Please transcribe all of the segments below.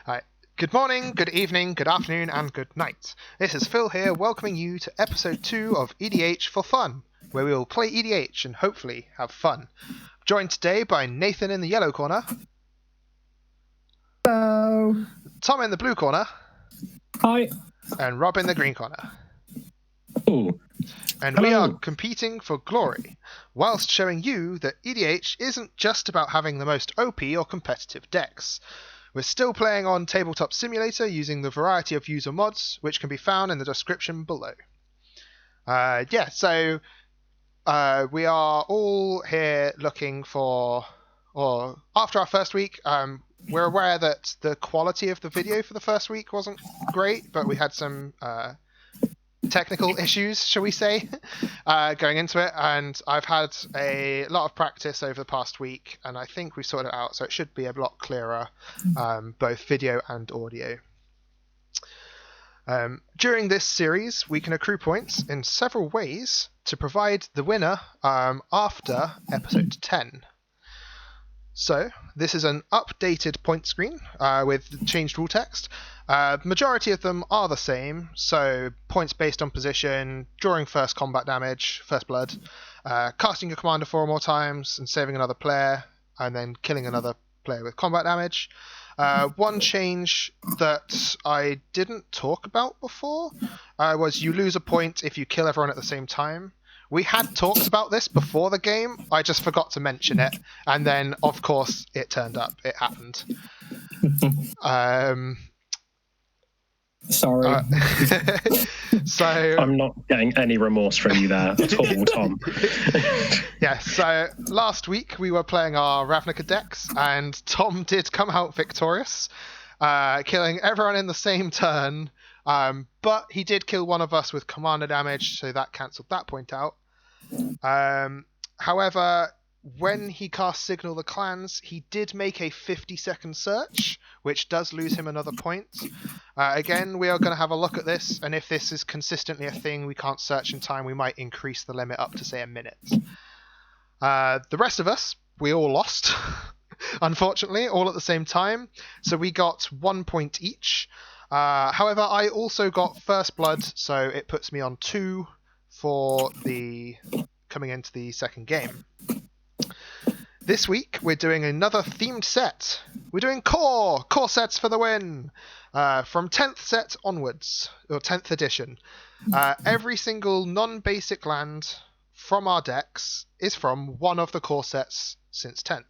Good morning, good evening, good afternoon, and good night. This is Phil here, welcoming you to episode 2 of EDH for Fun, where we will play EDH and hopefully have fun. Joined today by Nathan in the yellow corner. Hello. Tom in the blue corner. Hi. And Rob in the green corner. Ooh. And Hello. We are competing for glory, whilst showing you that EDH isn't just about having the most OP or competitive decks. We're still playing on Tabletop Simulator using the variety of user mods, which can be found in the description below. So we are all here looking for, or after our first week, we're aware that the quality of the video for the first week wasn't great, but we had some technical issues, shall we say, going into it, and I've had a lot of practice over the past week, and I think we sorted it out, so it should be a lot clearer, both video and audio. During this series, we can accrue points in several ways to provide the winner after episode 10. So, this is an updated point screen with changed rule text. Majority of them are the same, so points based on position, drawing first combat damage, first blood, casting your commander 4 or more times and saving another player, and then killing another player with combat damage. One change that I didn't talk about before was you lose a point if you kill everyone at the same time. We had talked about this before the game, I just forgot to mention it, and then, of course, it turned up. It happened. Sorry. So I'm not getting any remorse from you there at all, Tom. Yeah, so last week we were playing our Ravnica decks, and Tom did come out victorious, killing everyone in the same turn, but he did kill one of us with commander damage, so that cancelled that point out. However, when he cast Signal the Clans, he did make a 50-second search, which does lose him another point. Again, we are going to have a look at this, and if this is consistently a thing, we can't search in time, we might increase the limit up to, say, a minute. The rest of us, we all lost, unfortunately, all at the same time, so we got 1 point each. However, I also got First Blood, so it puts me on 2 for the coming into the second game. This week, we're doing another themed set. We're doing core sets for the win, from 10th set onwards, or 10th edition. Every single non-basic land from our decks is from one of the core sets since 10th.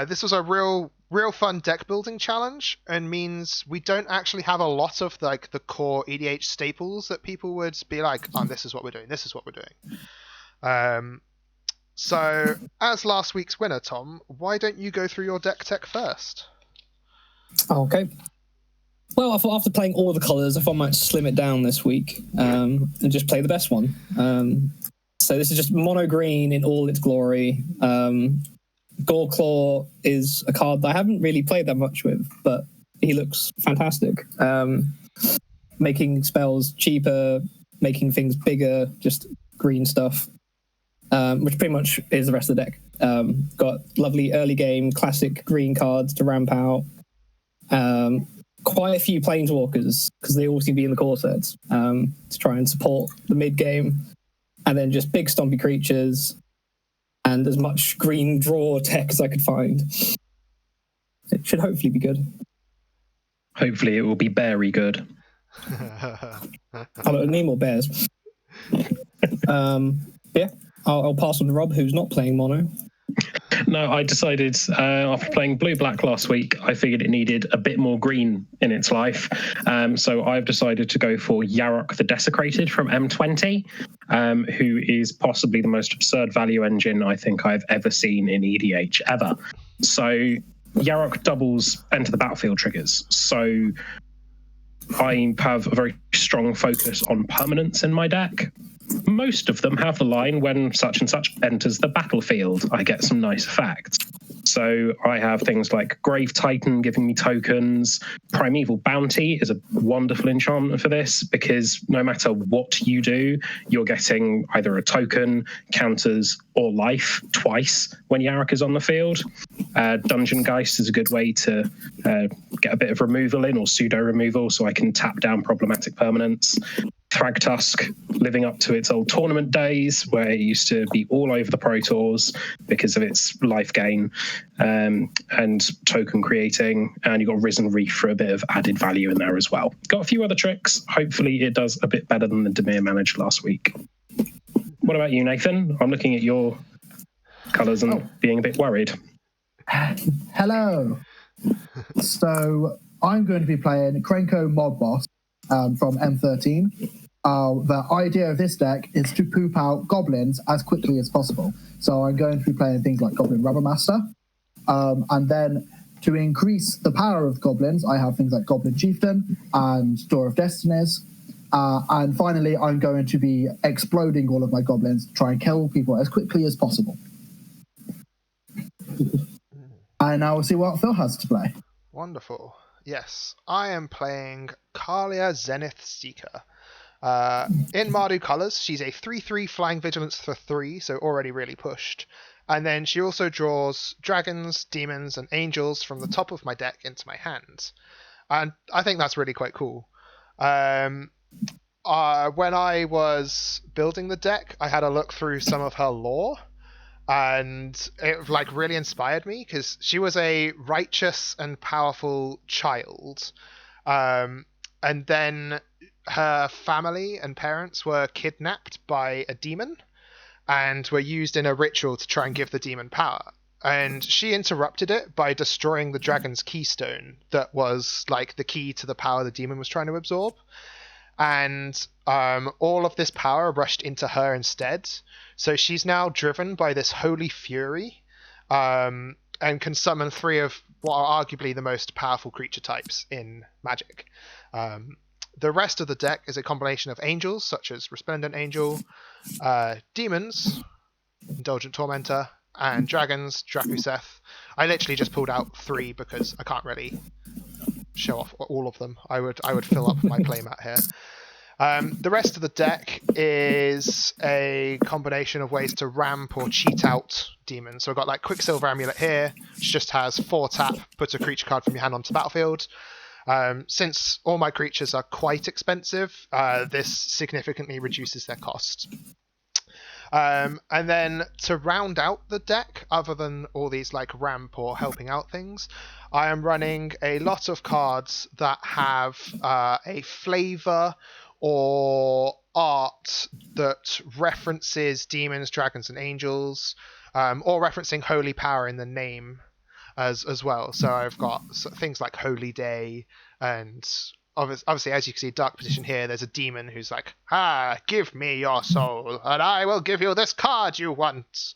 This was a real fun deck building challenge, and means we don't actually have a lot of the core EDH staples that people would be like, oh, this is what we're doing, this is what we're doing. So, as last week's winner, Tom, why don't you go through your deck tech first? Okay. Well, I thought after playing all the colours, I thought I might slim it down this week and just play the best one. So this is just mono green in all its glory. Goreclaw is a card that I haven't really played that much with, but he looks fantastic. Making spells cheaper, making things bigger, just green stuff. Which pretty much is the rest of the deck. Got lovely early game classic green cards to ramp out. Quite a few planeswalkers, because they all seem to be in the core sets, to try and support the mid game. And then just big stompy creatures and as much green draw tech as I could find. It should hopefully be good. Hopefully it will be very good. I don't need more bears. Yeah. I'll pass on to Rob, who's not playing mono. No, I decided after playing blue-black last week, I figured it needed a bit more green in its life. So I've decided to go for Yarok the Desecrated from M20, who is possibly the most absurd value engine I think I've ever seen in EDH, ever. So Yarok doubles enter the battlefield triggers. So I have a very strong focus on permanence in my deck. Most of them have the line, when such and such enters the battlefield, I get some nice effects. So I have things like Grave Titan giving me tokens. Primeval Bounty is a wonderful enchantment for this, because no matter what you do, you're getting either a token, counters, or life twice when Yarok is on the field. Dungeon Geist is a good way to get a bit of removal in, or pseudo removal, so I can tap down problematic permanents. Thragtusk, living up to its old tournament days, where it used to be all over the Pro Tours because of its life gain and token creating. And you've got Risen Reef for a bit of added value in there as well. Got a few other tricks. Hopefully it does a bit better than the Demir managed last week. What about you, Nathan? I'm looking at your colours and being a bit worried. Hello. So I'm going to be playing Krenko Mod Boss from M13. The idea of this deck is to poop out goblins as quickly as possible. So I'm going to be playing things like Goblin Rubber Master. And then to increase the power of goblins, I have things like Goblin Chieftain and Door of Destinies. And finally, I'm going to be exploding all of my goblins to try and kill people as quickly as possible. And now we'll see what Phil has to play. Wonderful. Yes, I am playing Kaalia Zenith Seeker. In Mardu colours, she's a 3/3 flying vigilance for 3, so already really pushed. And then she also draws dragons, demons, and angels from the top of my deck into my hand. And I think that's really quite cool. When I was building the deck, I had a look through some of her lore, and it really inspired me because she was a righteous and powerful child. And then her family and parents were kidnapped by a demon and were used in a ritual to try and give the demon power. And she interrupted it by destroying the dragon's keystone that was the key to the power the demon was trying to absorb. And all of this power rushed into her instead. So she's now driven by this holy fury and can summon 3 of what are arguably the most powerful creature types in Magic. The rest of the deck is a combination of angels, such as Resplendent Angel, demons, Indulgent Tormentor, and dragons, Drakuseth. I literally just pulled out 3 because I can't really show off all of them. I would fill up my playmat here. The rest of the deck is a combination of ways to ramp or cheat out demons. So I've got Quicksilver Amulet here, which just has 4 tap, puts a creature card from your hand onto the battlefield. Since all my creatures are quite expensive, this significantly reduces their cost. And then to round out the deck, other than all these ramp or helping out things, I am running a lot of cards that have a flavor or art that references demons, dragons, and angels, or referencing holy power in the name as well. So I've got things like Holy Day, and obviously, as you can see, Dark Position here, there's a demon who's give me your soul, and I will give you this card you want.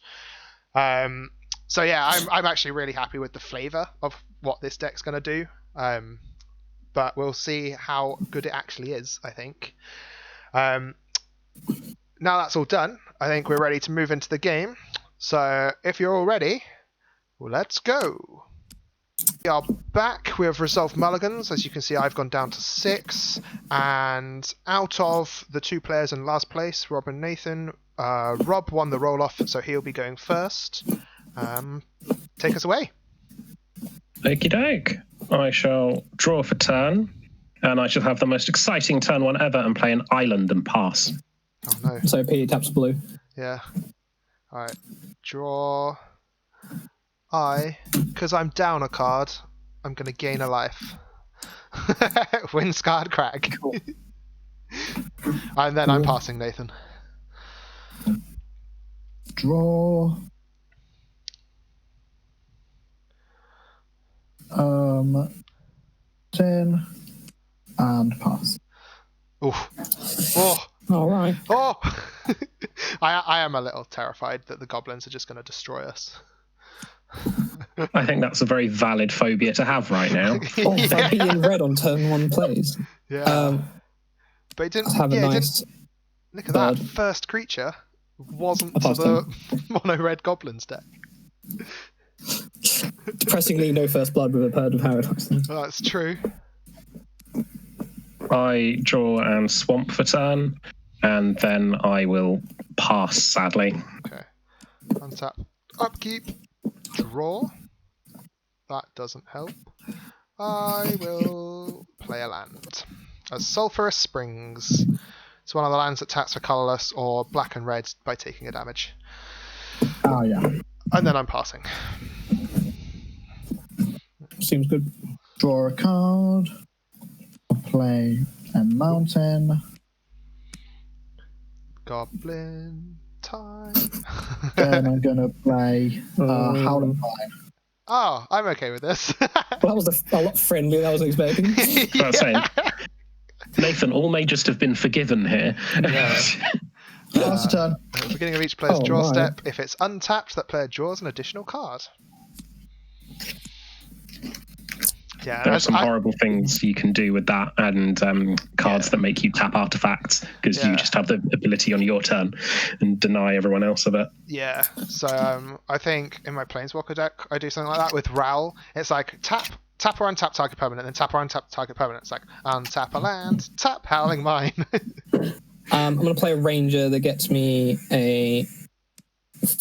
So yeah, I'm actually really happy with the flavor of what this deck's going to do. But we'll see how good it actually is, I think. Now that's all done, I think we're ready to move into the game. So if you're all ready, let's go. We are back. We have resolved mulligans. As you can see, I've gone down to 6. And out of the 2 players in last place, Rob and Nathan, Rob won the roll-off, so he'll be going first. Take us away. Okie doke. I shall draw for turn, and I shall have the most exciting turn 1 ever and play an island and pass. Oh no. So P taps blue. Yeah. Alright. Draw. Because I'm down a card, I'm going to gain a life. Windscarred Crag. Cool. And then I'm passing, Nathan. Draw. 10 and pass. Oof. Oh. All right. Oh. I am a little terrified that the goblins are just going to destroy us. I think that's a very valid phobia to have right now. Oh, yeah. Be in red on turn 1 plays. Yeah. But it didn't have a nice look at that. First creature wasn't to the mono red goblins deck. Depressingly, no first blood with a Bird of Paradise. Well, that's true. I draw and swamp for turn, and then I will pass, sadly. Okay. Untap. Upkeep. Draw. That doesn't help. I will play a land. As Sulphurous Springs. It's one of the lands that taps for colourless or black and red by taking a damage. Oh, yeah. And then I'm passing. Seems good. Draw a card. Play a mountain. Goblin time. Then I'm going to play Howling Vine. Oh, I'm okay with this. Well, that was a lot friendlier than I was expecting. I was saying, Nathan, all may just have been forgiven here. Yeah. Last turn. At the beginning of each player's draw right. step, if it's untapped, that player draws an additional card. Yeah, There are some horrible things you can do with that, and cards that make you tap artifacts because you just have the ability on your turn and deny everyone else of it. Yeah, so I think in my Planeswalker deck, I do something like that with Raoul. It's like tap or untap target permanent, then tap or untap target permanent. It's like untap a land, tap Howling Mine. I'm going to play a ranger that gets me a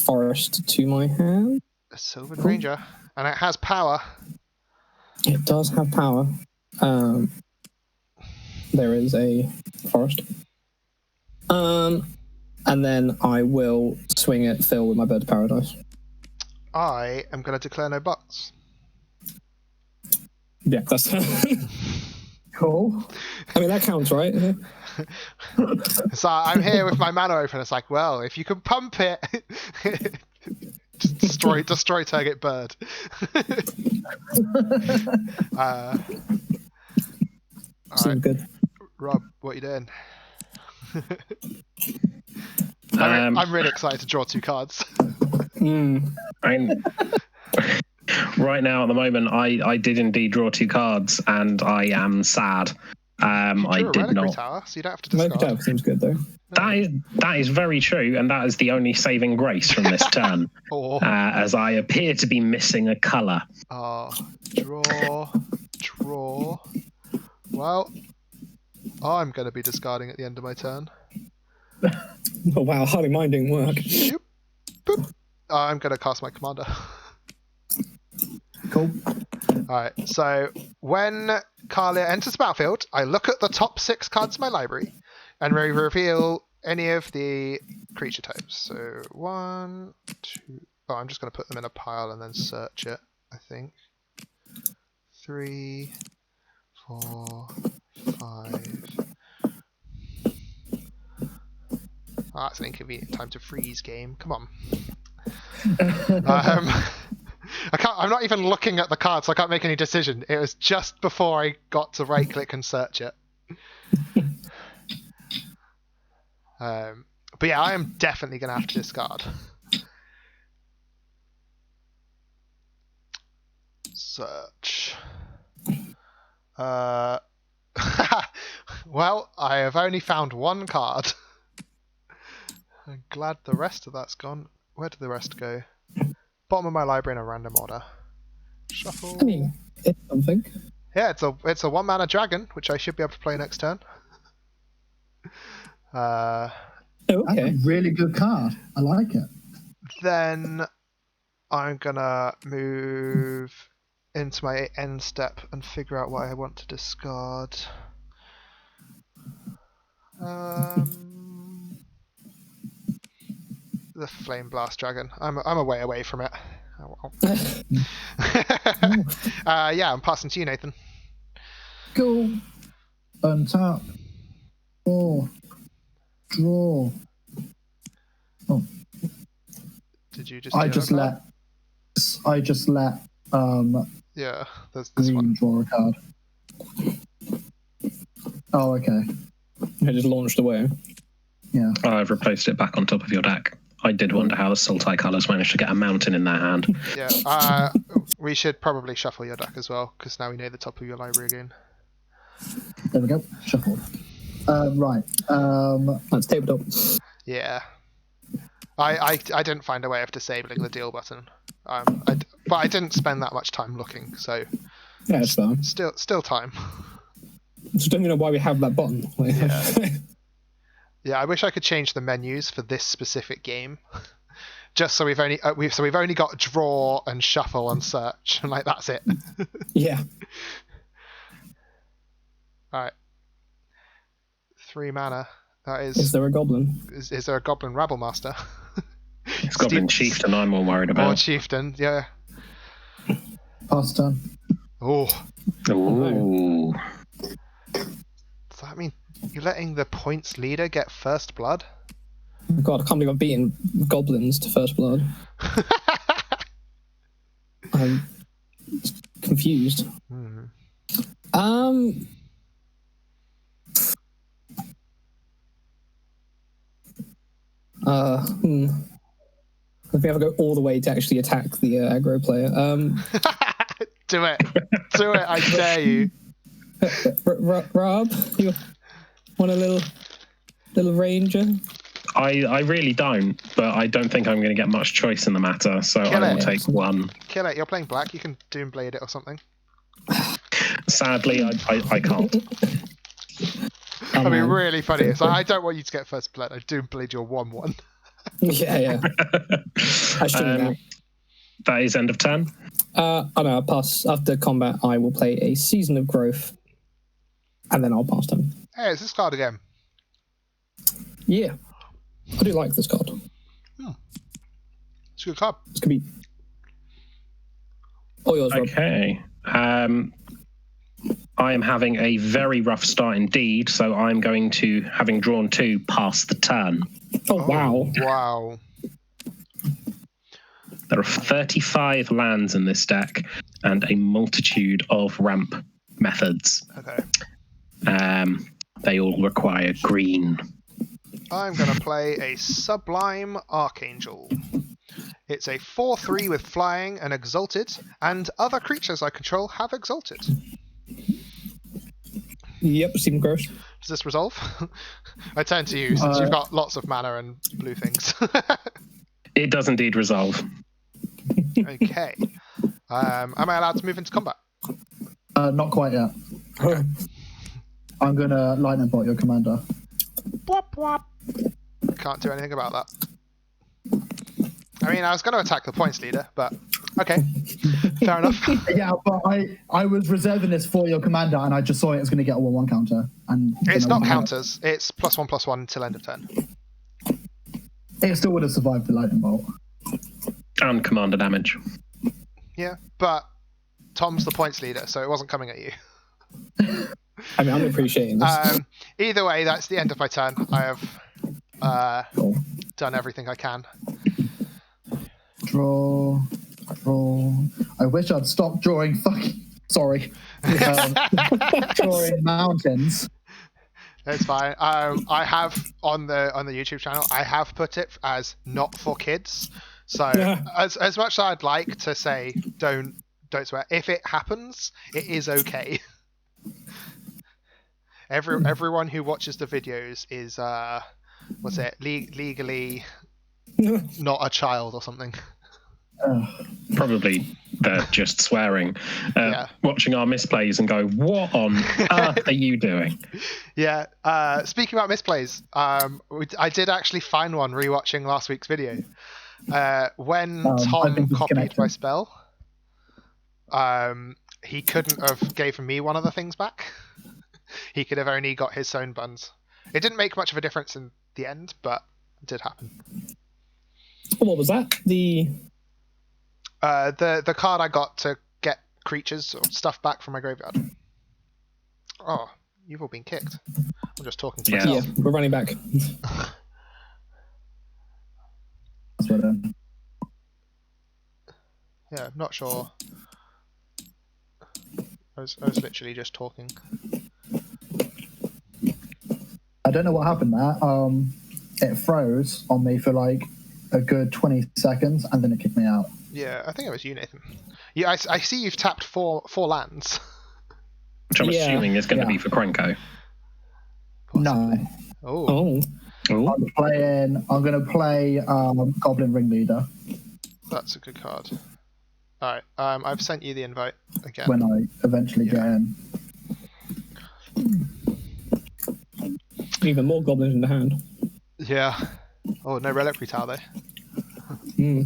forest to my hand. A Sylvan Ranger, and it has power. It does have power. There is a forest. And then I will swing at Phil with my Bird of Paradise. I am going to declare no buts. Yeah, that's... Cool. I mean, that counts, right? So I'm here with my mana open. It's like, well, if you can pump it, just destroy target bird. Seems good. Rob, what are you doing? I'm really excited to draw 2 cards. Right now, at the moment, I did indeed draw 2 cards, and I am sad. I did not. Tower, so you don't have to Reliquary discard. Tower seems good, though. That is very true, and that is the only saving grace from this turn, as I appear to be missing a colour. Draw. Well, I'm going to be discarding at the end of my turn. Oh wow, hardly mine didn't work. Shoop, boop. I'm going to cast my commander. Cool. Alright, so when Kaalia enters the battlefield, I look at the top 6 cards in my library and reveal any of the creature types. So 1, 2... Oh, I'm just going to put them in a pile and then search it, I think. 3, 4, 5... Oh, that's an inconvenient time to freeze game. Come on. I'm not even looking at the card, so I can't make any decision. It was just before I got to right click and search it. But yeah, I am definitely going to have to discard. Search. Well, I have only found 1 card. I'm glad the rest of that's gone. Where did the rest go? Bottom of my library in a random order. Shuffle. I mean, it's something. Yeah, it's a 1 mana dragon, which I should be able to play next turn. Okay. That's a really good card. I like it. Then I'm gonna move into my end step and figure out what I want to discard. The Flame Blast Dragon. I'm a way away from it. Yeah, I'm passing to you, Nathan. Cool. Untap. Draw. Oh. Did you just? I just let. Yeah, there's this Green one. draw a card. Oh, okay. I just launched away. Yeah. I've replaced it back on top of your deck. I did wonder how the Sultai colours managed to get a mountain in their hand. Yeah, we should probably shuffle your deck as well, because now we know the top of your library again. There we go. Shuffled. Right. That's tabletop. Yeah. I didn't find a way of disabling the deal button. But I didn't spend that much time looking, so Yeah, it's fine. still time. Just don't even know why we have that button. Yeah. Yeah, I wish I could change the menus for this specific game. Just so we've only got draw and shuffle and search, and like that's it. Yeah. Alright. 3 mana. That Is is. there a goblin? Is there a goblin rabble master? It's Goblin Chieftain I'm more worried about. Or chieftain, yeah. Pass turn. Oh. Ooh. Does that mean you're letting the points leader get first blood? God, I can't believe I've beaten goblins to first blood. I'm confused. If we ever go all the way to actually attack the aggro player. Do it. Do it, I dare you. Rob, you want a little ranger? I really don't, but I don't think I'm going to get much choice in the matter, so Kill I will it. take one. Kill it, you're playing black, you can Doomblade it or something. Sadly, I can't. That'd be really funny. So I don't want you to get first blood, I Doomblade your 1/1. Yeah. I shouldn't. That is end of turn. Oh no, I'll pass. After combat, I will play a Season of Growth, and then I'll pass them. Hey, it's this card again. Yeah, I do like this card. It's a good card. This could be all yours, Rob. Okay. I am having a very rough start indeed, so I'm going to, having drawn 2, pass the turn. Oh, wow. Wow. There are 35 lands in this deck and a multitude of ramp methods. Okay. They all require green. I'm going to play a Sublime Archangel. It's a 4/3 with flying and exalted, and other creatures I control have exalted. Yep, Season of Growth. Does this resolve? I turn to you since you've got lots of mana and blue things. It does indeed resolve. Okay. Am I allowed to move into combat? Not quite yet. Okay. I'm going to lightning bolt your commander. Whop, whop. Can't do anything about that. I mean, I was going to attack the points leader, but okay. Fair enough. Yeah, but I was reserving this for your commander, and I just saw it was going to get a 1/1 counter. And It's not counters. It's +1/+1 until end of turn. It still would have survived the lightning bolt. And commander damage. Yeah, but Tom's the points leader, so it wasn't coming at you. I mean, I'm appreciating this. Either way, that's the end of my turn. I have done everything I can. Draw. I wish I'd stopped drawing fucking... Sorry. Drawing mountains. It's fine. I have on the YouTube channel, I have put it as not for kids. So as much as I'd like to say don't swear, if it happens, it is okay. Everyone who watches the videos is legally not a child or something. Probably they're just swearing, watching our misplays and go, what on earth are you doing? Yeah. Speaking about misplays, I did actually find one rewatching last week's video. When Tom copied my spell, he couldn't have given me one of the things back. He could have only got his own buns. It didn't make much of a difference in the end, but it did happen. What was that? The card I got to get creatures or stuff back from my graveyard. Oh, you've all been kicked. I'm just talking to myself. Yeah, we're running back. Yeah, I'm not sure. I was literally just talking. I don't know what happened there. It froze on me for like a good 20 seconds and then it kicked me out. Yeah, I think it was you, Nathan. Yeah, I see you've tapped four lands. Which I'm assuming is going to be for Krenko. No. Oh. I'm going to play Goblin Ringleader. That's a good card. Alright, I've sent you the invite again. When I eventually get in. Even more goblins in the hand. Yeah. Oh, no Reliquary Tower though.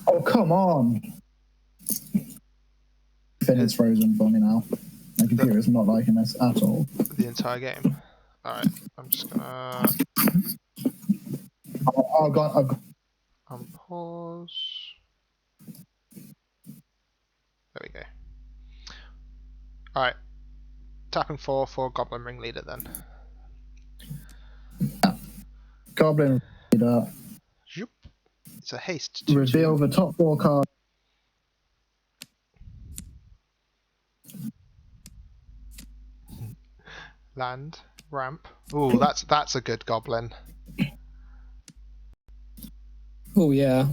Oh, come on. Finn is frozen for me now. computer is not liking this at all. The entire game. Alright, I'm just gonna I've got unpause. There we go. Alright. Tapping 4 for Goblin Ringleader then. Goblin Leader. Zoop. It's a haste 2/2. Reveal the top 4 cards. Land. Ramp. Ooh, that's a good goblin. Oh yeah.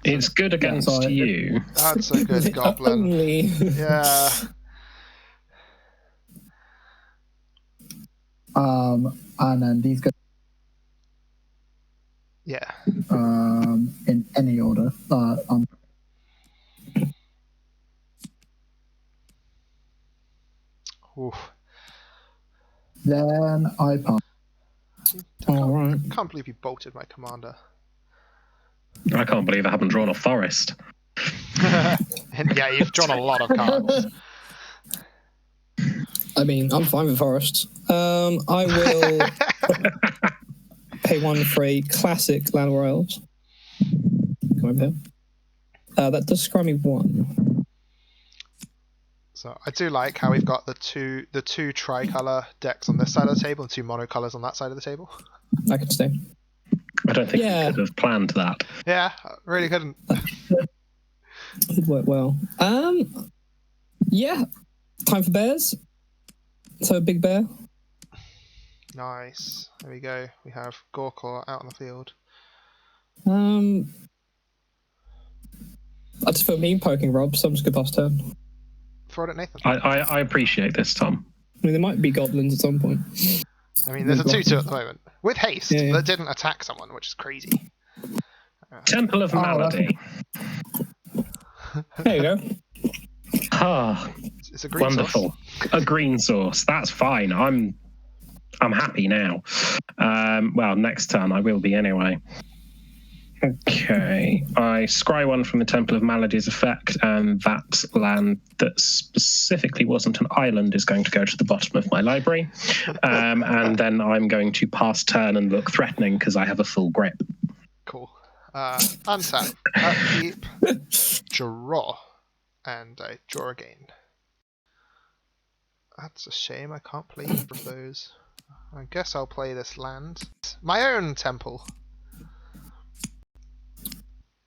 It's good against you. That's a good goblin. Only. Yeah. And then these go Yeah. in any order. Oof. Then I pass. All right. Can't believe you bolted my commander. I can't believe I haven't drawn a forest. Yeah, you've drawn a lot of cards. I mean, I'm fine with forests. I will pay 1 for a classic Land War Elves. Come over here. That does scry me 1. So I do like how we've got the two tricolour decks on this side of the table and 2 monocolours on that side of the table. I can stay. I don't think Yeah. we could have planned that. Yeah, I really couldn't. It worked well. Yeah. Time for bears. So a big bear. Nice. There we go. We have Goreclaw out on the field. I just feel mean poking Rob, so I'm just gonna pass turn. Throw it at Nathan. I appreciate this, Tom. I mean, there might be goblins at some point. I mean, there's a 2/2 at the moment. With haste, Yeah. that didn't attack someone, which is crazy. Temple of Malady. There you go. Ah, It's a green wonderful. source. A green source. That's fine. I'm happy now. Well, next turn I will be anyway. Okay. I scry 1 from the Temple of Malady's effect, and that land that specifically wasn't an island is going to go to the bottom of my library. And then I'm going to pass turn and look threatening because I have a full grip. Cool. Untap. Upkeep. Draw. And I draw again. That's a shame. I can't play either of those. I guess I'll play this land. My own temple.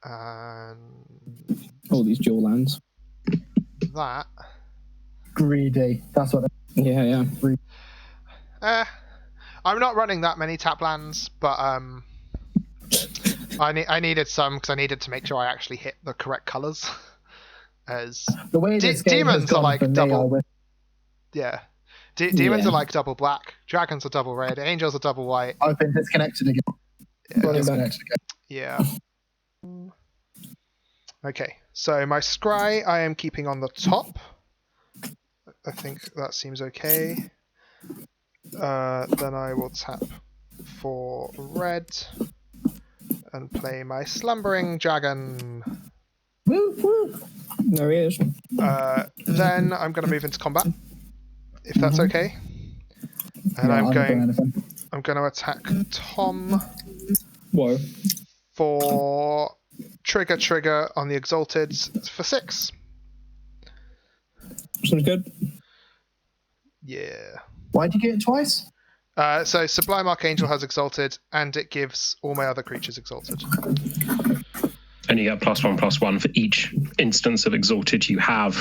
And All these dual lands. that. Greedy. That's what. Yeah. I'm not running that many tap lands, but I needed some because I needed to make sure I actually hit the correct colours. As The way this game demons has are gone like for me, double. Yeah. Demons Yeah. are like double black, dragons are double red, angels are double white. I've been disconnected again. Yeah. Disconnected again. Yeah. Okay, so my scry I am keeping on the top. I think that seems okay. Then I will tap for red and play my slumbering dragon. Woo, woo. There he is. Then I'm going to move into combat, if that's okay. And Yeah, I'm not doing going anything. to attack Tom Whoa. for trigger on the Exalted for 6. Sounds good. Yeah. Why'd you get it twice? So Sublime Archangel has Exalted, and it gives all my other creatures Exalted. And you get +1/+1 for each instance of Exalted you have.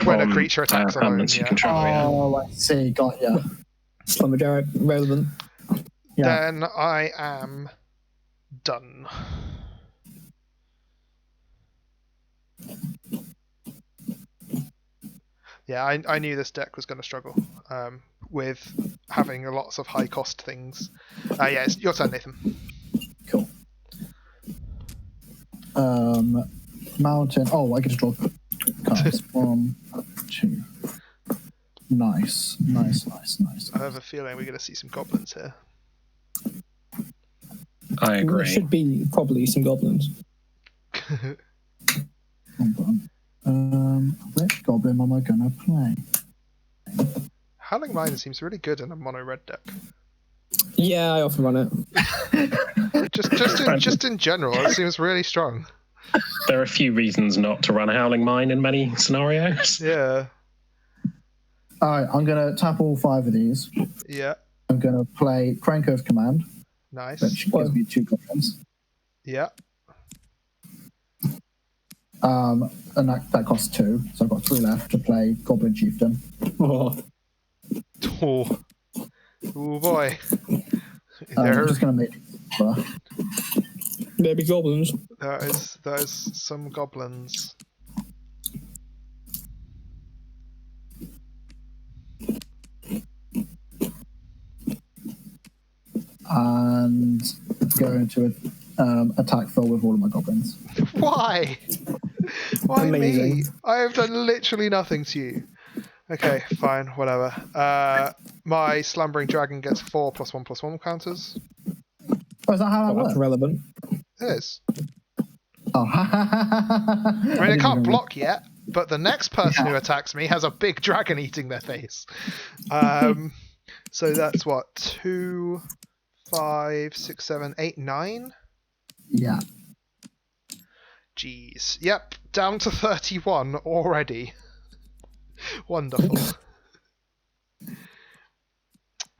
When a from, creature attacks alone, permanents you yeah. control. Yeah. Oh, I see. Got ya. Slumberjack, relevant. Yeah. Then I am done. Yeah, I knew this deck was going to struggle with having lots of high cost things. Yeah, it's your turn, Nathan. Cool. Mountain. Oh, I get to draw cards. 1, 2. Nice. I have a feeling we're going to see some goblins here. I There agree. should be probably some goblins. Hold on. Which goblin am I gonna play? Howling Mine seems really good in a mono red deck. Yeah, I often run it. Just in general, it seems really strong. There are a few reasons not to run a Howling Mine in many scenarios. Yeah. All right, I'm going to tap all 5 of these. Yeah. I'm going to play Krenko's Command, Nice. which gives me 2 goblins. Yeah. And that costs 2, so I've got 3 left to play Goblin Chieftain. Oh, Oh. Oh boy. I'm just going to make. baby goblins. That is some goblins. And going to attack Phil with all of my goblins. Why? Why me? Amazing. I have done literally nothing to you. Okay, fine, whatever. My slumbering dragon gets 4 +1/+1 counters. Oh, is that how that That's works? relevant. It is. Oh, I mean, it can't block yet, but the next person who attacks me has a big dragon eating their face. So that's what, 2, 5, 6, 7, 8, 9? Yeah. Jeez. Yep, down to 31 already. Wonderful.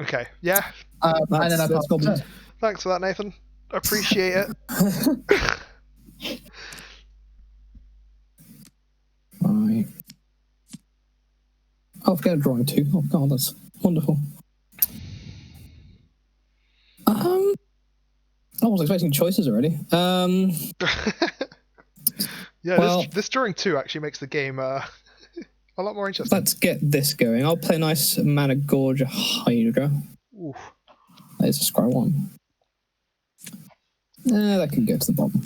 Okay, yeah. And then I That's goblins. Thanks for that, Nathan. Appreciate it. Right. Oh, forget drawing 2. Oh god, that's wonderful. I was expecting choices already. Yeah, Well- this drawing 2 actually makes the game a lot more interesting. Let's get this going. I'll play a nice Mana Gorge Hydra. Oof. That is a Scry 1. That can go to the bottom.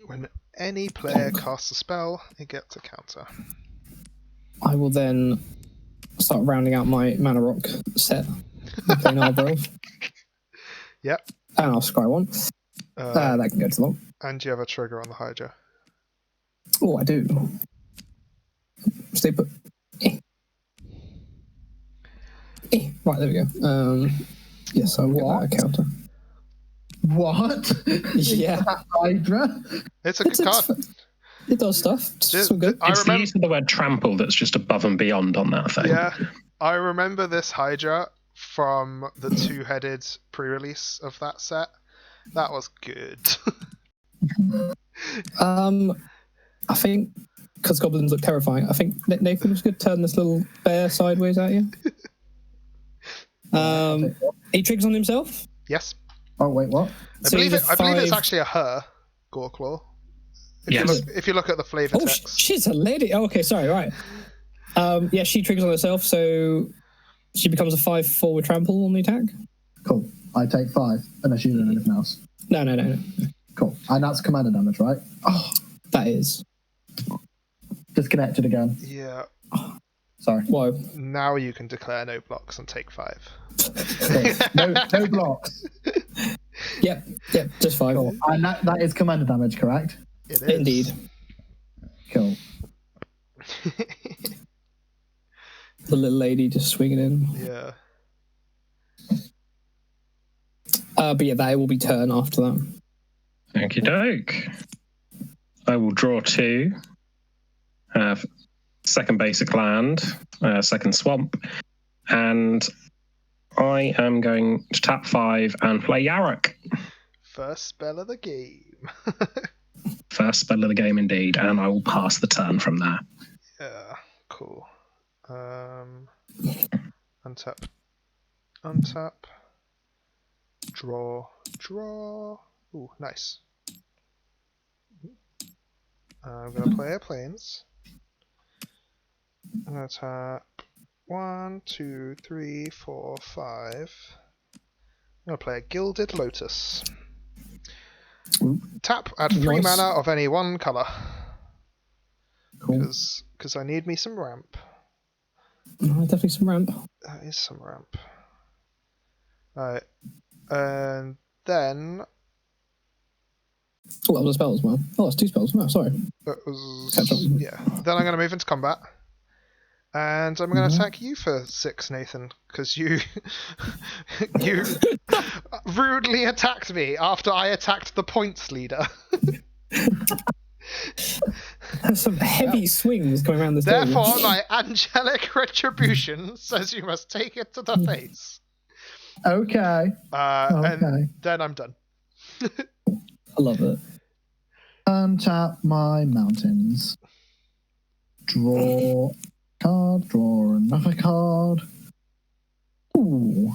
When any player casts a spell, it gets a counter. I will then start rounding out my Mana Rock set. Playing Arbor. Yep. And I'll Scry 1. That can go to the bottom. And you have a trigger on the Hydra. Oh, I do. Stay put. Right, there we go. Yes, I will get that a counter. What? Yeah. Hydra? It's a good card. It does stuff. It's all good. It's the use of the word trample that's just above and beyond on that thing. Yeah, I remember this Hydra from the 2-headed pre-release of that set. That was good. I think because goblins look terrifying, I think Nathan was good to turn this little bear sideways at you. He triggers on himself. Yes. Oh, wait, what? I So believe he's a it's 5 actually a her, Goreclaw. Yes. If you look at the flavor Oh, text. she's a lady. Oh, okay, sorry, right. Yeah, she triggers on herself, so she becomes a 5/4 with trample on the attack. Cool. I take 5, unless you do anything else. No. Cool. And that's commander damage, right? Oh, That is. disconnected again. Yeah. Sorry. Whoa. Now you can declare no blocks and take 5. No blocks. Yep, just 5. Cool. And that is commander damage, correct? It is. Indeed. Cool. The little lady just swinging in. Yeah. But yeah, that will be turn after that. Okie doke. I will draw 2. Have second basic land, second swamp, and I am going to tap 5 and play Yarok. First spell of the game. First spell of the game indeed, and I will pass the turn from there. Yeah, cool. Untap. Draw. Ooh, nice. I'm going to play airplanes. I'm going to tap 1, 2, 3, 4, 5. I'm going to play a Gilded Lotus. Tap, add 3 Nice. mana of any one colour. Cool. Because I need me some ramp. Definitely some ramp. That is some ramp. Alright. And then Oh, that was a spell as well. Oh, that's 2 spells. No, sorry. that was Catch up. yeah. Then I'm gonna move into combat. And I'm going to attack you for 6, Nathan, because you you rudely attacked me after I attacked the points leader. There's some heavy swings going around this table. Therefore, my angelic retribution says you must take it to the face. Okay. And then I'm done. I love it. Untap my mountains. Draw card, draw another card. Ooh.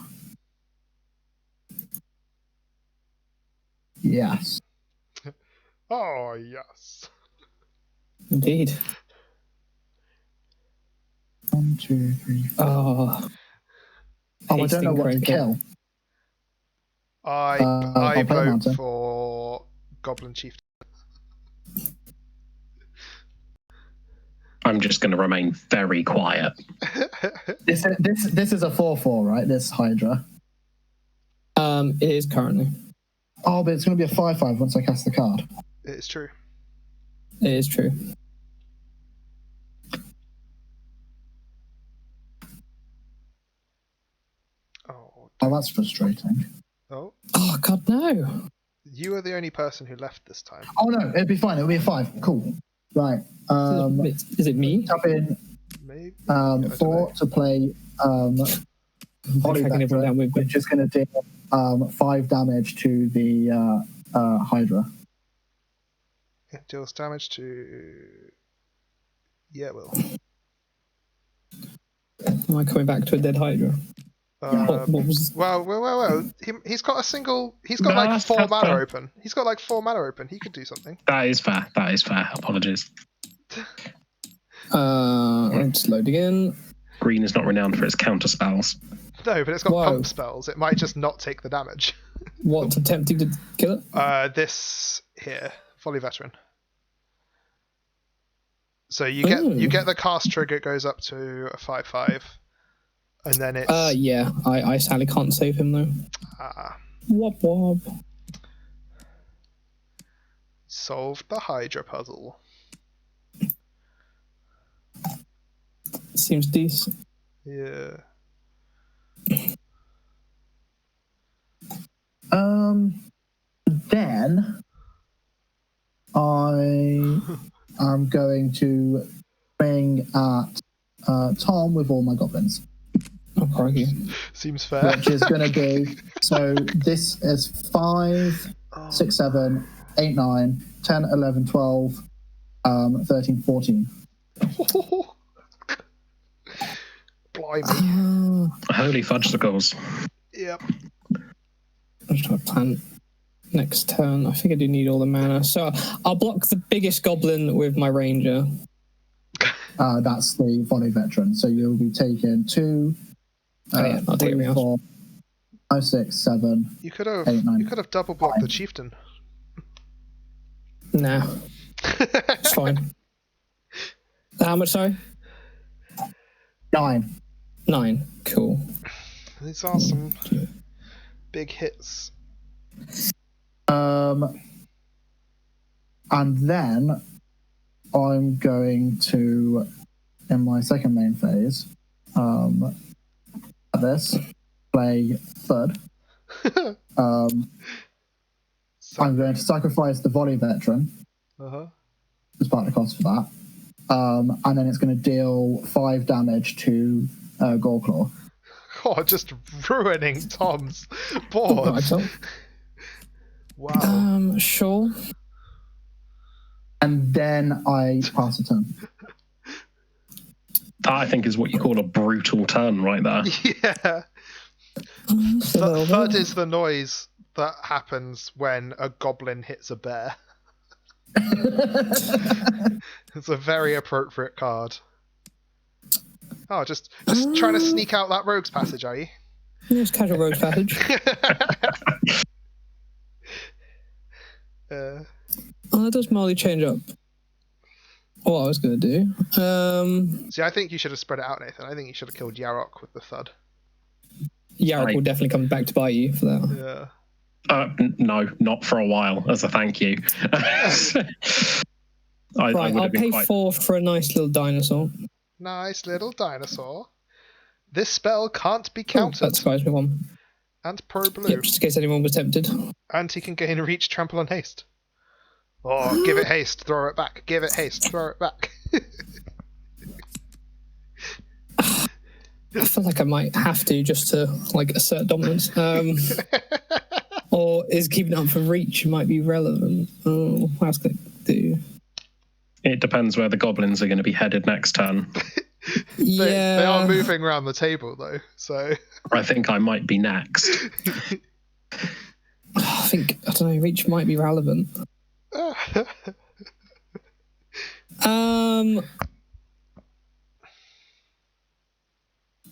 Yes. Oh, yes. Indeed. 1, 2, 3, 4. Oh, I don't know what to kill. I I'll play vote mountain. for Goblin Chieftain. I'm just going to remain very quiet. This is a 4/4, right? This Hydra. It is currently. Oh, but it's going to be a 5/5 once I cast the card. It's true. It is true. Oh, that's frustrating. Oh, Oh God, no! you are the only person who left this time. Oh no, it'd be fine. It'll be a 5. Cool. Right. Is it me? Tap in Maybe. 4 to play Volley Tracking everyone down with which is going to deal 5 damage to the Hydra. It deals damage to. Yeah, it will. Am I coming back to a dead Hydra? What was... Well. He's got a single. He's got like 4 mana fair. open. He's got like 4 mana open. He could do something. That is fair. That is fair. Apologies. I'm just loading in. Green is not renowned for its counter spells. No, but it's got Whoa. pump spells. It might just not take the damage. What's attempting to kill it? This here, Volley Veteran. So you get the cast trigger. It goes up to a 5/5, and then it's. Yeah. I sadly can't save him though. Wop wop. Solved the Hydra puzzle. Seems decent. Yeah. Then I am going to bring at Tom with all my goblins. Oh, crikey. Seems fair. Which is going to be, so this is 5, 6, 7, 8, 9, 10, 11, 12, 13, 14. Blimey. Holy fudgesicles. Yep. I'm just trying to plan next turn. I think I do need all the mana. So I'll block the biggest goblin with my ranger. That's the Volley Veteran. So you'll be taking 2, I'll take 3, everything 4, 5, 6, 7. You could have 8, 9, double blocked 9. the chieftain. Nah, it's fine. How much, sorry? 9. 9. Cool. These are some big hits. And then I'm going to, in my second main phase, play third. I'm going to sacrifice the Volley Veteran as part of the cost for that. And then it's going to deal 5 damage to Goreclaw. Oh, just ruining Tom's board. Wow. Sure. And then I pass a turn. That, I think, is what you call a brutal turn right there. Yeah. Thud is the noise that happens when a goblin hits a bear. It's a very appropriate card. Oh, just trying to sneak out that rogue's passage, are you? Just casual rogue's passage. That does mildly change up what I was going to do. See, I think you should have spread it out, Nathan. I think you should have killed Yarok with the thud. Yarok will definitely come back to bite you for that. Yeah. No, not for a while, as a thank you. I'll pay 4 for a nice little dinosaur. Nice little dinosaur. This spell can't be Oh, countered. that surprised me one. And pro blue. Yep, just in case anyone was tempted. And he can gain reach, trample, and haste. Or give it haste, throw it back. Give it haste, throw it back. I feel like I might have to just to like assert dominance. Or is keeping it up for reach might be relevant. Oh, what else can it do? It depends where the goblins are going to be headed next turn. They are moving around the table though, so I think I might be next. I don't know, reach might be relevant.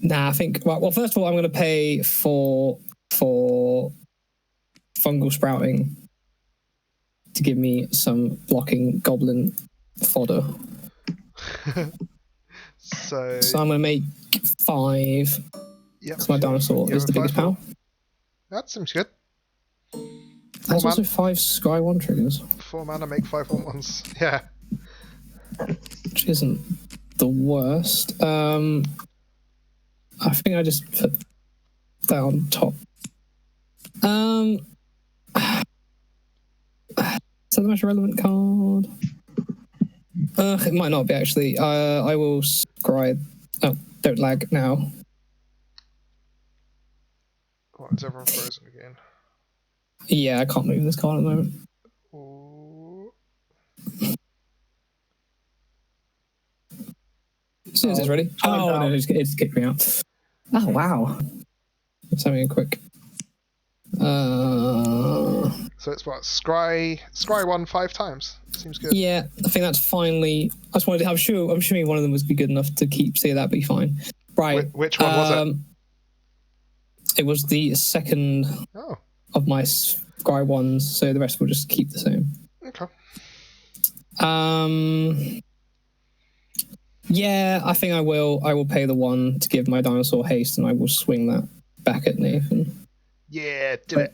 Nah, I think well first of all I'm gonna pay for fungal sprouting to give me some blocking goblin fodder. So I'm gonna make 5. Yep. So my dinosaur is the biggest power. That seems good. That's also 5 Sky 1 triggers. 4 mana, make 5 1/1s. Yeah. Which isn't the worst. I think I just put that on top. Is that the most relevant card? It might not be actually. I will scribe. Oh, don't lag now. What, is everyone frozen again? Yeah, I can't move this card at the moment. Ooh. As soon as it's ready. Oh, no, it's kicked me out. Oh, wow. Let's have a quick. So it's what? Scry 1 5 times. Seems good. Yeah, I think that's finally. I just wanted to. I'm sure one of them was be good enough to keep. See, that'd be fine. Right. Which one was it? It was the second of my Scry ones, so the rest will just keep the same. Okay. Yeah, I think I will. I will pay the 1 to give my dinosaur haste, and I will swing that back at Nathan. Yeah, do it.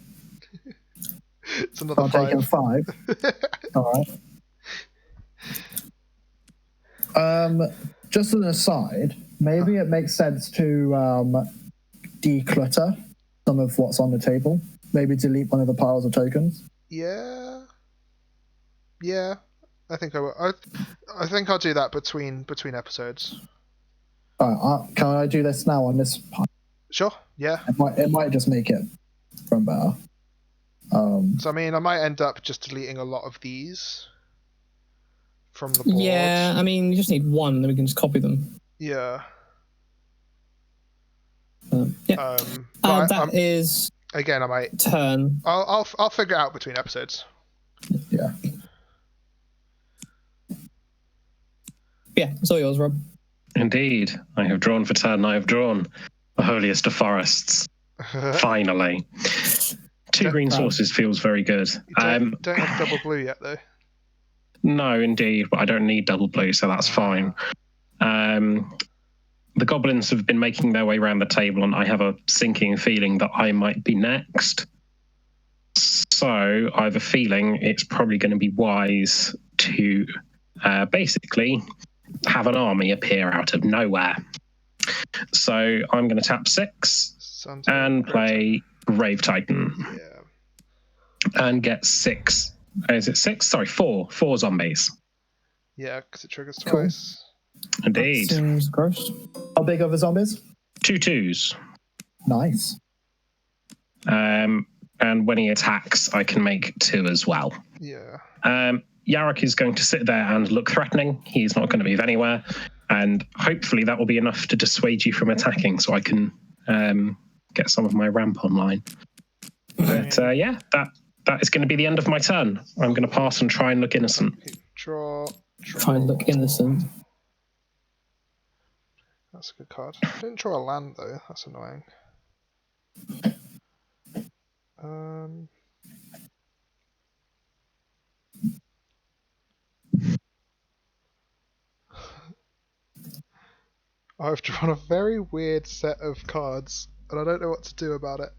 It's another 5. Taking 5. All right. Just an aside, maybe it makes sense to declutter some of what's on the table. Maybe delete one of the piles of tokens. Yeah. I think I will. I think I'll do that between episodes. Can I do this now on this pile? Sure. Yeah. It might just make it run better. So I mean, I might end up just deleting a lot of these from the board. Yeah, I mean, you just need 1, then we can just copy them. Yeah. Yeah. That is again. I might turn. I'll figure it out between episodes. Yeah. Yeah, it's all yours, Rob. Indeed, I have drawn for turn. I have drawn the holiest of forests. Finally, 2 green sources feels very good. Don't have double blue yet, though. No, indeed, but I don't need double blue, so that's fine. The goblins have been making their way around the table, and I have a sinking feeling that I might be next. So I have a feeling it's probably going to be wise to basically have an army appear out of nowhere. So I'm going to tap 6 and play Grave Titan. Yeah. And get 6. Is it 6? Sorry, 4 zombies. Yeah, because it triggers twice. Indeed. That seems gross. How big are the zombies? 2 2s. Nice. And when he attacks, I can make 2 as well. Yeah. Yarok is going to sit there and look threatening. He's not going to move anywhere. And hopefully that will be enough to dissuade you from attacking so I can get some of my ramp online. But yeah, that is going to be the end of my turn. I'm going to pass and try and look innocent. Okay, draw. Try and look innocent. That's a good card. Didn't draw a land though. That's annoying. I've drawn a very weird set of cards, and I don't know what to do about it.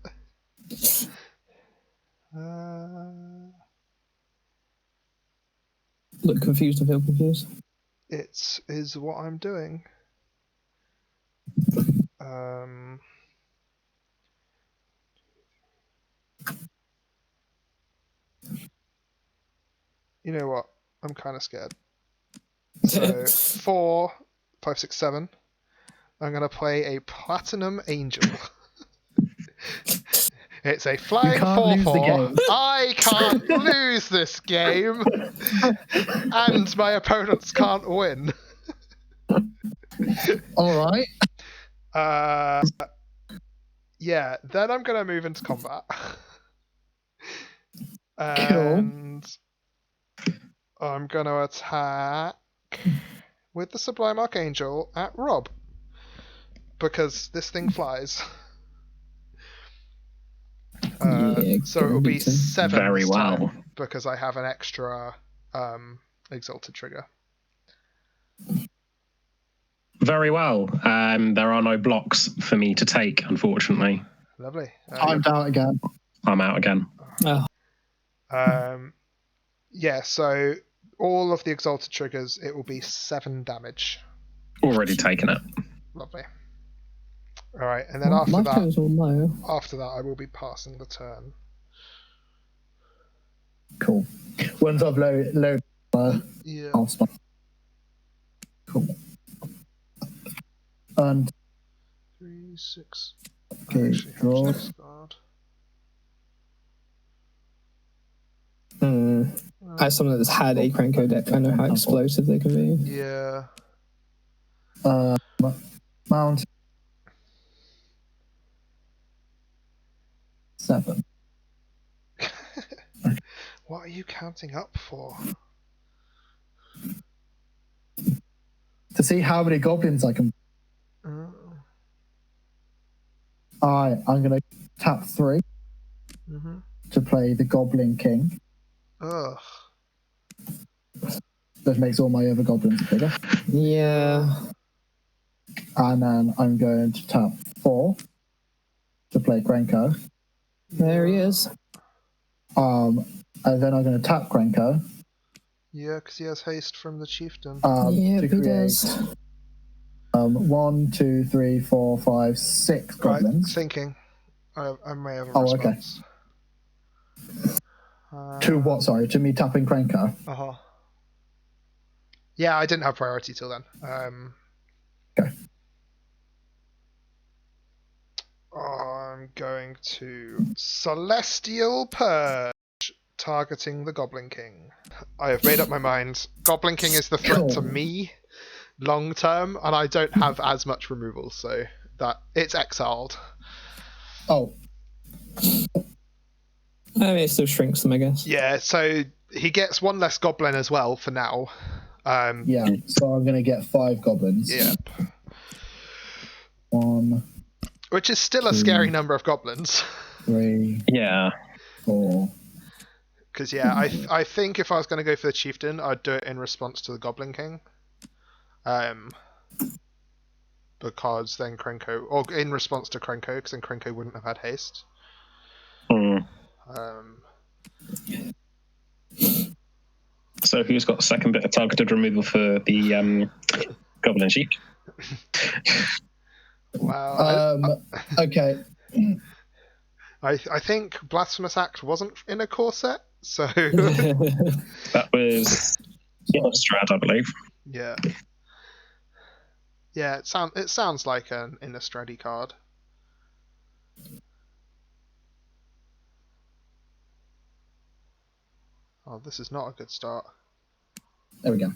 Look confused and feel confused. It is what I'm doing. You know what? I'm kind of scared. So 4, 5, 6, 7. I'm gonna play a Platinum Angel. It's a flying can't lose the 4/4. game. I can't lose this game, and my opponents can't win. All right. Yeah. Then I'm gonna move into combat. Cool. And I'm gonna attack with the Sublime Archangel at Rob, because this thing flies. So it will be 7 Very this well. time, because I have an extra Exalted trigger. Very well. There are no blocks for me to take, unfortunately. Lovely. I'm down again. I'm out again. Oh, Yeah, so all of the Exalted triggers, it will be 7 damage. Already taken it. Lovely. All right, and then my after toes all low. that, I will be passing the turn. Cool. Once I've loaded, Yeah. I'll stop. Cool. And 3, 6. Okay, Actually, how draw. much discard? As someone that's had a Krenko deck, I know how explosive they can be. Yeah. Mount 7. What are you counting up for? To see how many goblins I can. I'm gonna tap 3 to play the Goblin King. Ugh. That makes all my other goblins bigger. Yeah. And then I'm going to tap 4 to play Krenko. There he is. And then I'm going to tap Krenko. Yeah, because he has haste from the chieftain. Yeah, to he create does. 1, 2, 3, 4, 5, 6 Right, goblins. thinking. I may have a Oh, okay. response. To what? Sorry, to me tapping Krenko. Uh-huh. Yeah, I didn't have priority till then. Okay. I'm going to Celestial Purge, targeting the Goblin King. I have made up my mind. Goblin King is the threat to me long term, and I don't have as much removal, so that it's exiled. Oh, I mean, it still shrinks them, I guess. Yeah, so he gets 1 less goblin as well for now. yeah. So I'm going to get 5 goblins. Yeah. 1, Which is still a scary number of goblins. 3, Yeah. 4. Because, yeah, I think if I was going to go for the chieftain, I'd do it in response to the Goblin King. Because then Krenko, or in response to Krenko, because then Krenko wouldn't have had haste. So who's got the second bit of targeted removal for the Goblin Sheep? Wow. Okay. I think Blasphemous Act wasn't in a core set, so That was Innistrad, I believe. yeah. Yeah, it sounds like an Innistrad card. Oh, this is not a good start. There we go.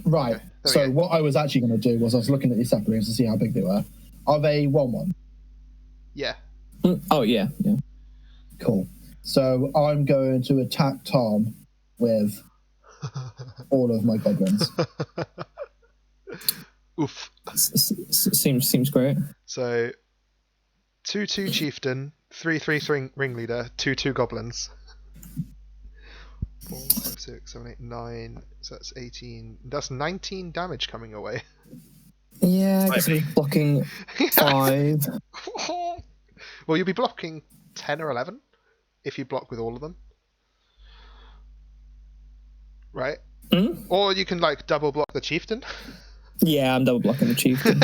Right. Okay, So what I was actually going to do was I was looking at these separators to see how big they were. Are they 1/1? Yeah. Oh, yeah. Yeah. Cool. So I'm going to attack Tom with all of my goblins. Oof. Seems great. So 2/2 chieftain, 3/3 ringleader, 2/2 goblins. 4, 5, 6, 7, 8, 9. So that's 18. That's 19 damage coming away. Yeah, I guess I'm blocking 5. Well, you'll be blocking 10 or 11 if you block with all of them. Right? Or you can like double block the chieftain. Yeah, I'm double blocking the chieftain.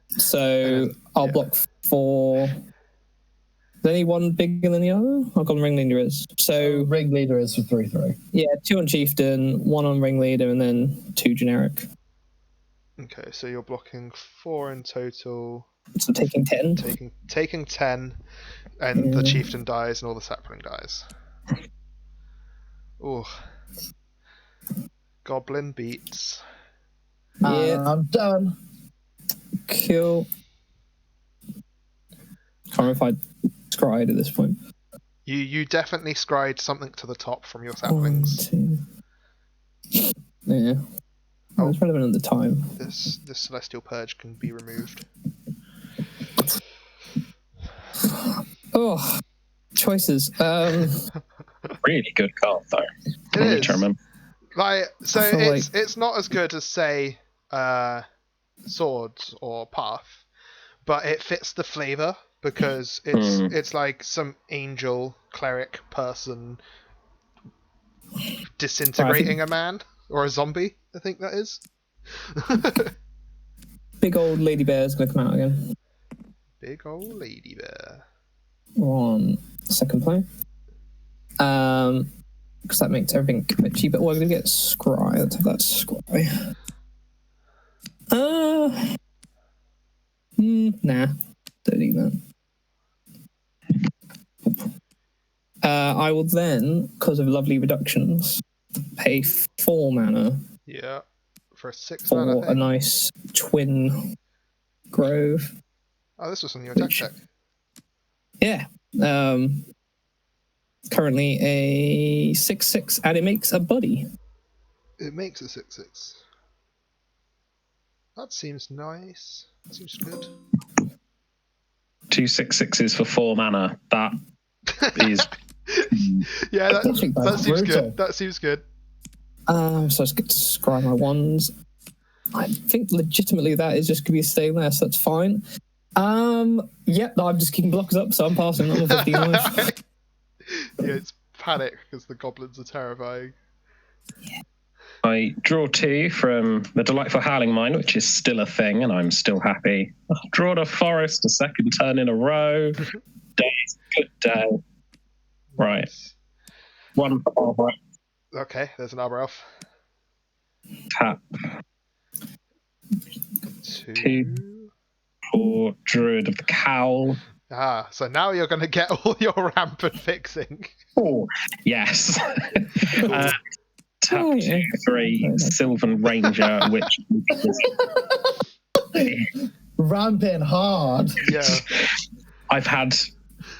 So I'll block 4. Is any one bigger than the other? I've got ringleader is. So Ringleader is for 3/3. yeah, 2 on chieftain, 1 on ringleader, and then 2 generic. Okay, so you're blocking 4 in total. So taking 10. Taking 10, and the chieftain dies and all the sapling dies. Ooh. Goblin beats. Yeah, I'm done. cool. Can't remember if I scried at this point. You definitely scried something to the top from your saplings. 1, 2. Yeah. Oh, it's relevant at the time. This celestial purge can be removed. Oh, choices. Really good card though. It I need is. to remember. So I feel it's not as good as say swords or path, but it fits the flavor because it's like some angel cleric person disintegrating a man or a zombie. I think that is. Big old lady bear's gonna come out again. Big old lady bear. On second play. Because that makes everything a bit cheaper. Oh, I'm gonna get scry. Let's have that scry. Nah. Don't need that. I will then, because of lovely reductions, pay 4 mana Yeah, for a 6 for mana a thing. nice twin grove. Oh, this was on your attack check. Yeah. Currently a 6/6, and it makes a buddy. It makes a 6/6. That seems nice. That seems good. 2 6/6s for 4 mana. That is. Yeah, that seems brutal. good. That seems good. So let's get to scry my ones. I think legitimately that is just going to be staying there, so that's fine. Yeah, I'm just keeping blocks up, so I'm passing on 15 life. Yeah, it's panic because the goblins are terrifying. I draw 2 from the Delightful Howling Mine, which is still a thing, and I'm still happy. I've drawn a forest a second turn in a row. Day's a good day. Right. Nice. 1 for Arbor. Okay, there's an arbor elf. Tap. 2. For Druid of the Cowl. Ah, so now you're going to get all your rampant fixing. Oh, yes. Tap Oh, 2, yeah. 3, Sylvan Ranger, which Ramping hard. Yeah. I've had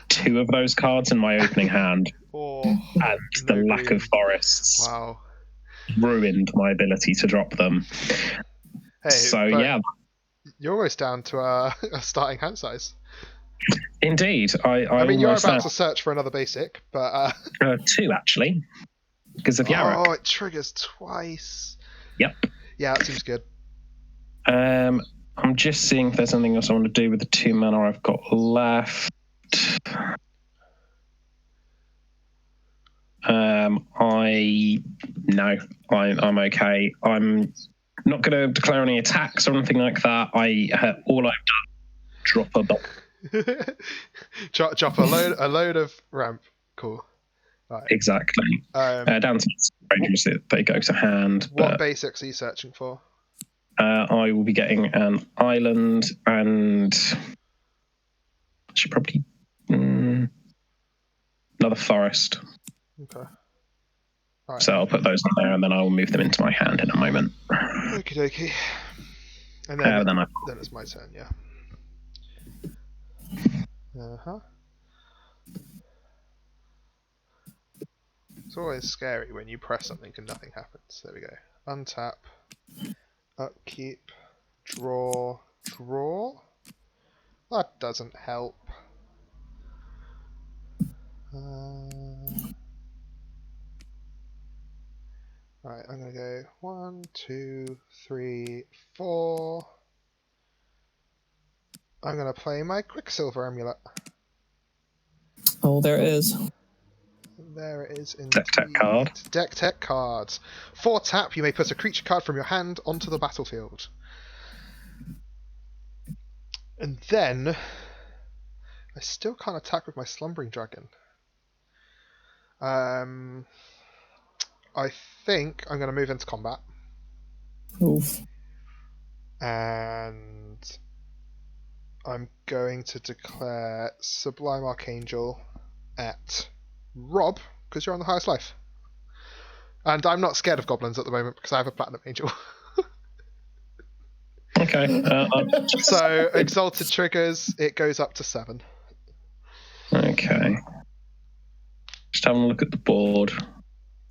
2 of those cards in my opening hand, Oh, and the no lack green. of forests Wow. ruined my ability to drop them. Hey, So but yeah, you're almost down to a starting hand size. indeed. I mean, you're almost about to search for another basic, but 2 actually, because of Yarok. oh, it triggers twice. Yep. Yeah, that seems good. I'm just seeing if there's anything else I want to do with the 2 mana I've got left. I'm okay. I'm not going to declare any attacks or anything like that. All I've done, drop a bolt. Drop a load of ramp. Cool. Right. Exactly. Down to Rangers, they go to hand. What But, basics are you searching for? I will be getting an island and I should probably another forest. Okay. Right. So I'll put those on there and then I will move them into my hand in a moment. Okie dokie. And then, then it's my turn, yeah. Uh-huh. It's always scary when you press something and nothing happens. There we go. Untap. Upkeep. Draw. That doesn't help. Right, I'm gonna go 1, 2, 3, 4. I'm gonna play my Quicksilver Amulet. Oh, there it is. There it is. Deck tech card. Deck tech cards. 4 tap, you may put a creature card from your hand onto the battlefield. And then I still can't attack with my Slumbering Dragon. I think I'm going to move into combat. Oof. And I'm going to declare Sublime Archangel at Rob, because you're on the highest life. And I'm not scared of goblins at the moment because I have a Platinum Angel. Okay. So, Exalted triggers, it goes up to 7. Okay. Just having a look at the board,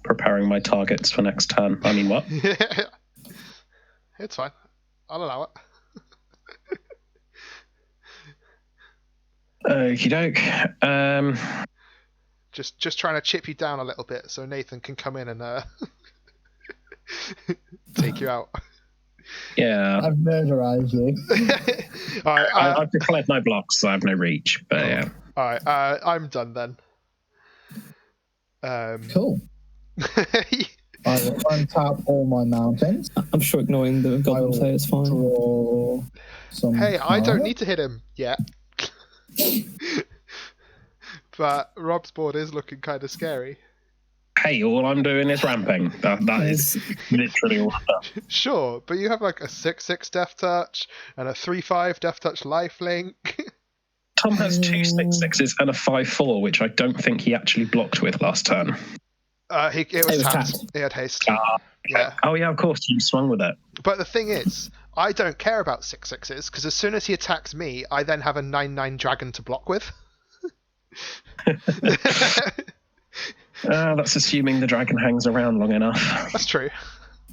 preparing my targets for next turn. I mean, what? It's fine. I'll allow it. Okie doke. Just trying to chip you down a little bit so Nathan can come in and take you out. Yeah. I've murderized you. Alright, I've declared no blocks, so I have no reach. But yeah. Alright, I'm done then. Cool. I will untap all my mountains. I'm sure ignoring the goblin player is fine. Draw some Hey, I don't cards. need to hit him yet. But Rob's board is looking kind of scary. Hey, all I'm doing is ramping. That is literally all I've done. Sure, but you have like a 6/6 Death Touch and a 3/5 Death Touch Lifelink. Tom has 2 6/6s and a 5/4, which I don't think he actually blocked with last turn. It was tapped. He had haste. Yeah. Oh yeah, of course, you swung with it. But the thing is, I don't care about 6/6s because as soon as he attacks me, I then have a 9/9 dragon to block with. That's assuming the dragon hangs around long enough. That's true.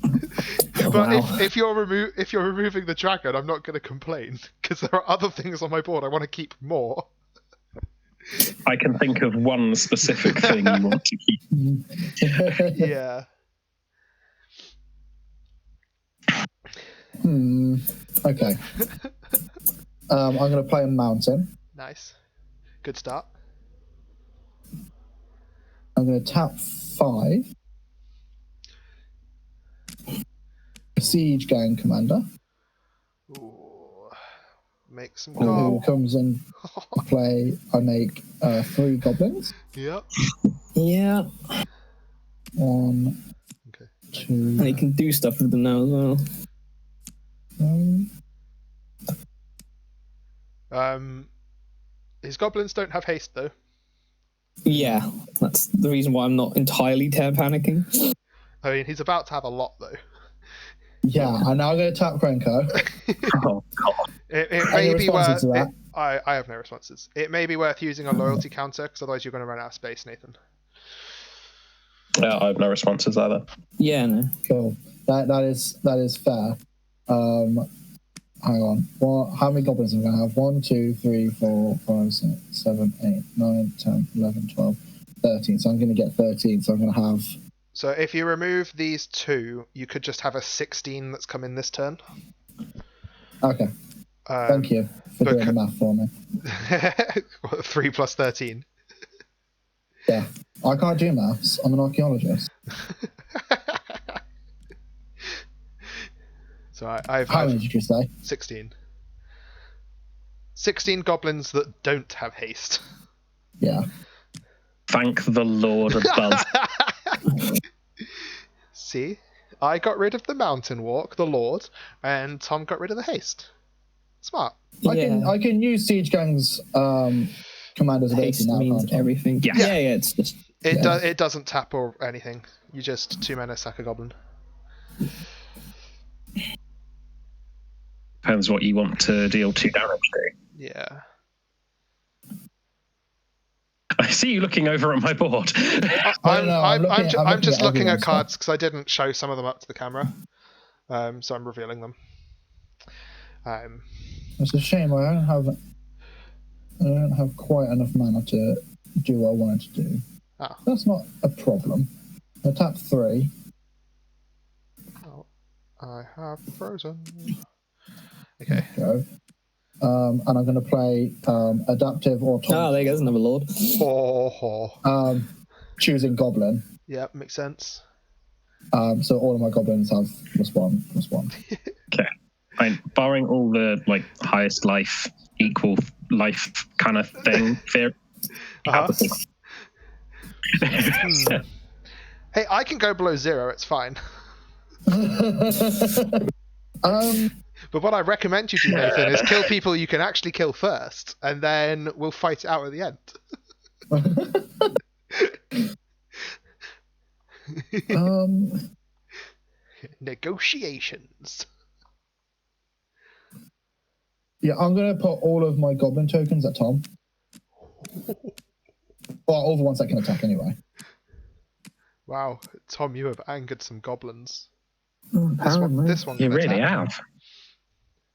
Oh, But wow. if you're removing the dragon, I'm not going to complain because there are other things on my board I want to keep more. I can think of one specific thing you want to keep. Yeah. Okay. I'm going to play a mountain. Nice. Good start. I'm going to tap 5. Siege Gang Commander. Ooh. Make some Who gold. comes in play. I make 3 goblins. Yep. Yeah. 1, Okay. 2, And he can do stuff with them now as well. 3. His goblins don't have haste though. Yeah, that's the reason why I'm not entirely panicking. I mean, he's about to have a lot though. Yeah, and now I'm going to tap Krenko. Oh, God. It Any may be responses worth. to that? I have no responses. It may be worth using a loyalty counter because otherwise you're going to run out of space, Nathan. Yeah, I have no responses either. Yeah, no. Cool. That is fair. Hang on. How many goblins am I going to have? 1, 2, 3, 4, 5, 6, 7, 8, 9, 10, 11, 12, 13. So I'm going to get 13. So I'm going to have. So if you remove these 2, you could just have a 16 that's come in this turn. Okay. Thank you for doing the math for me. 3 plus 13. Yeah. I can't do maths. I'm an archaeologist. So I've How many did you say? 16. 16 goblins that don't have haste. Yeah. Thank the Lord above. See? I got rid of the mountain walk, the Lord, and Tom got rid of the haste. Smart. I can use Siege Gang's commander's ability Haste now, means can't I? everything. Yeah. Yeah, it's just... It doesn't tap or anything. You just 2 mana sack a goblin. Depends what you want to deal 2 damage to. Yeah. I see you looking over at my board. I'm just looking at everyone's cards because I didn't show some of them up to the camera. So I'm revealing them. It's a shame I don't have quite enough mana to do what I wanted to do. Ah. That's not a problem. I tap 3. Oh, I have frozen. Okay. Go. And I'm going to play Adaptive Autonomy. Oh, there goes another lord. Oh. choosing goblin. Yeah, makes sense. So all of my goblins have +1, +1. Okay. Fine. Barring all the like highest life, equal life kind of thing. Hey, I can go below 0. It's fine. But what I recommend you do, Nathan, is kill people you can actually kill first, and then we'll fight it out at the end. Negotiations. Yeah, I'm going to put all of my goblin tokens at Tom. Well, all the ones that can attack anyway. Wow, Tom, you have angered some goblins. Apparently. This one You can really attack. have.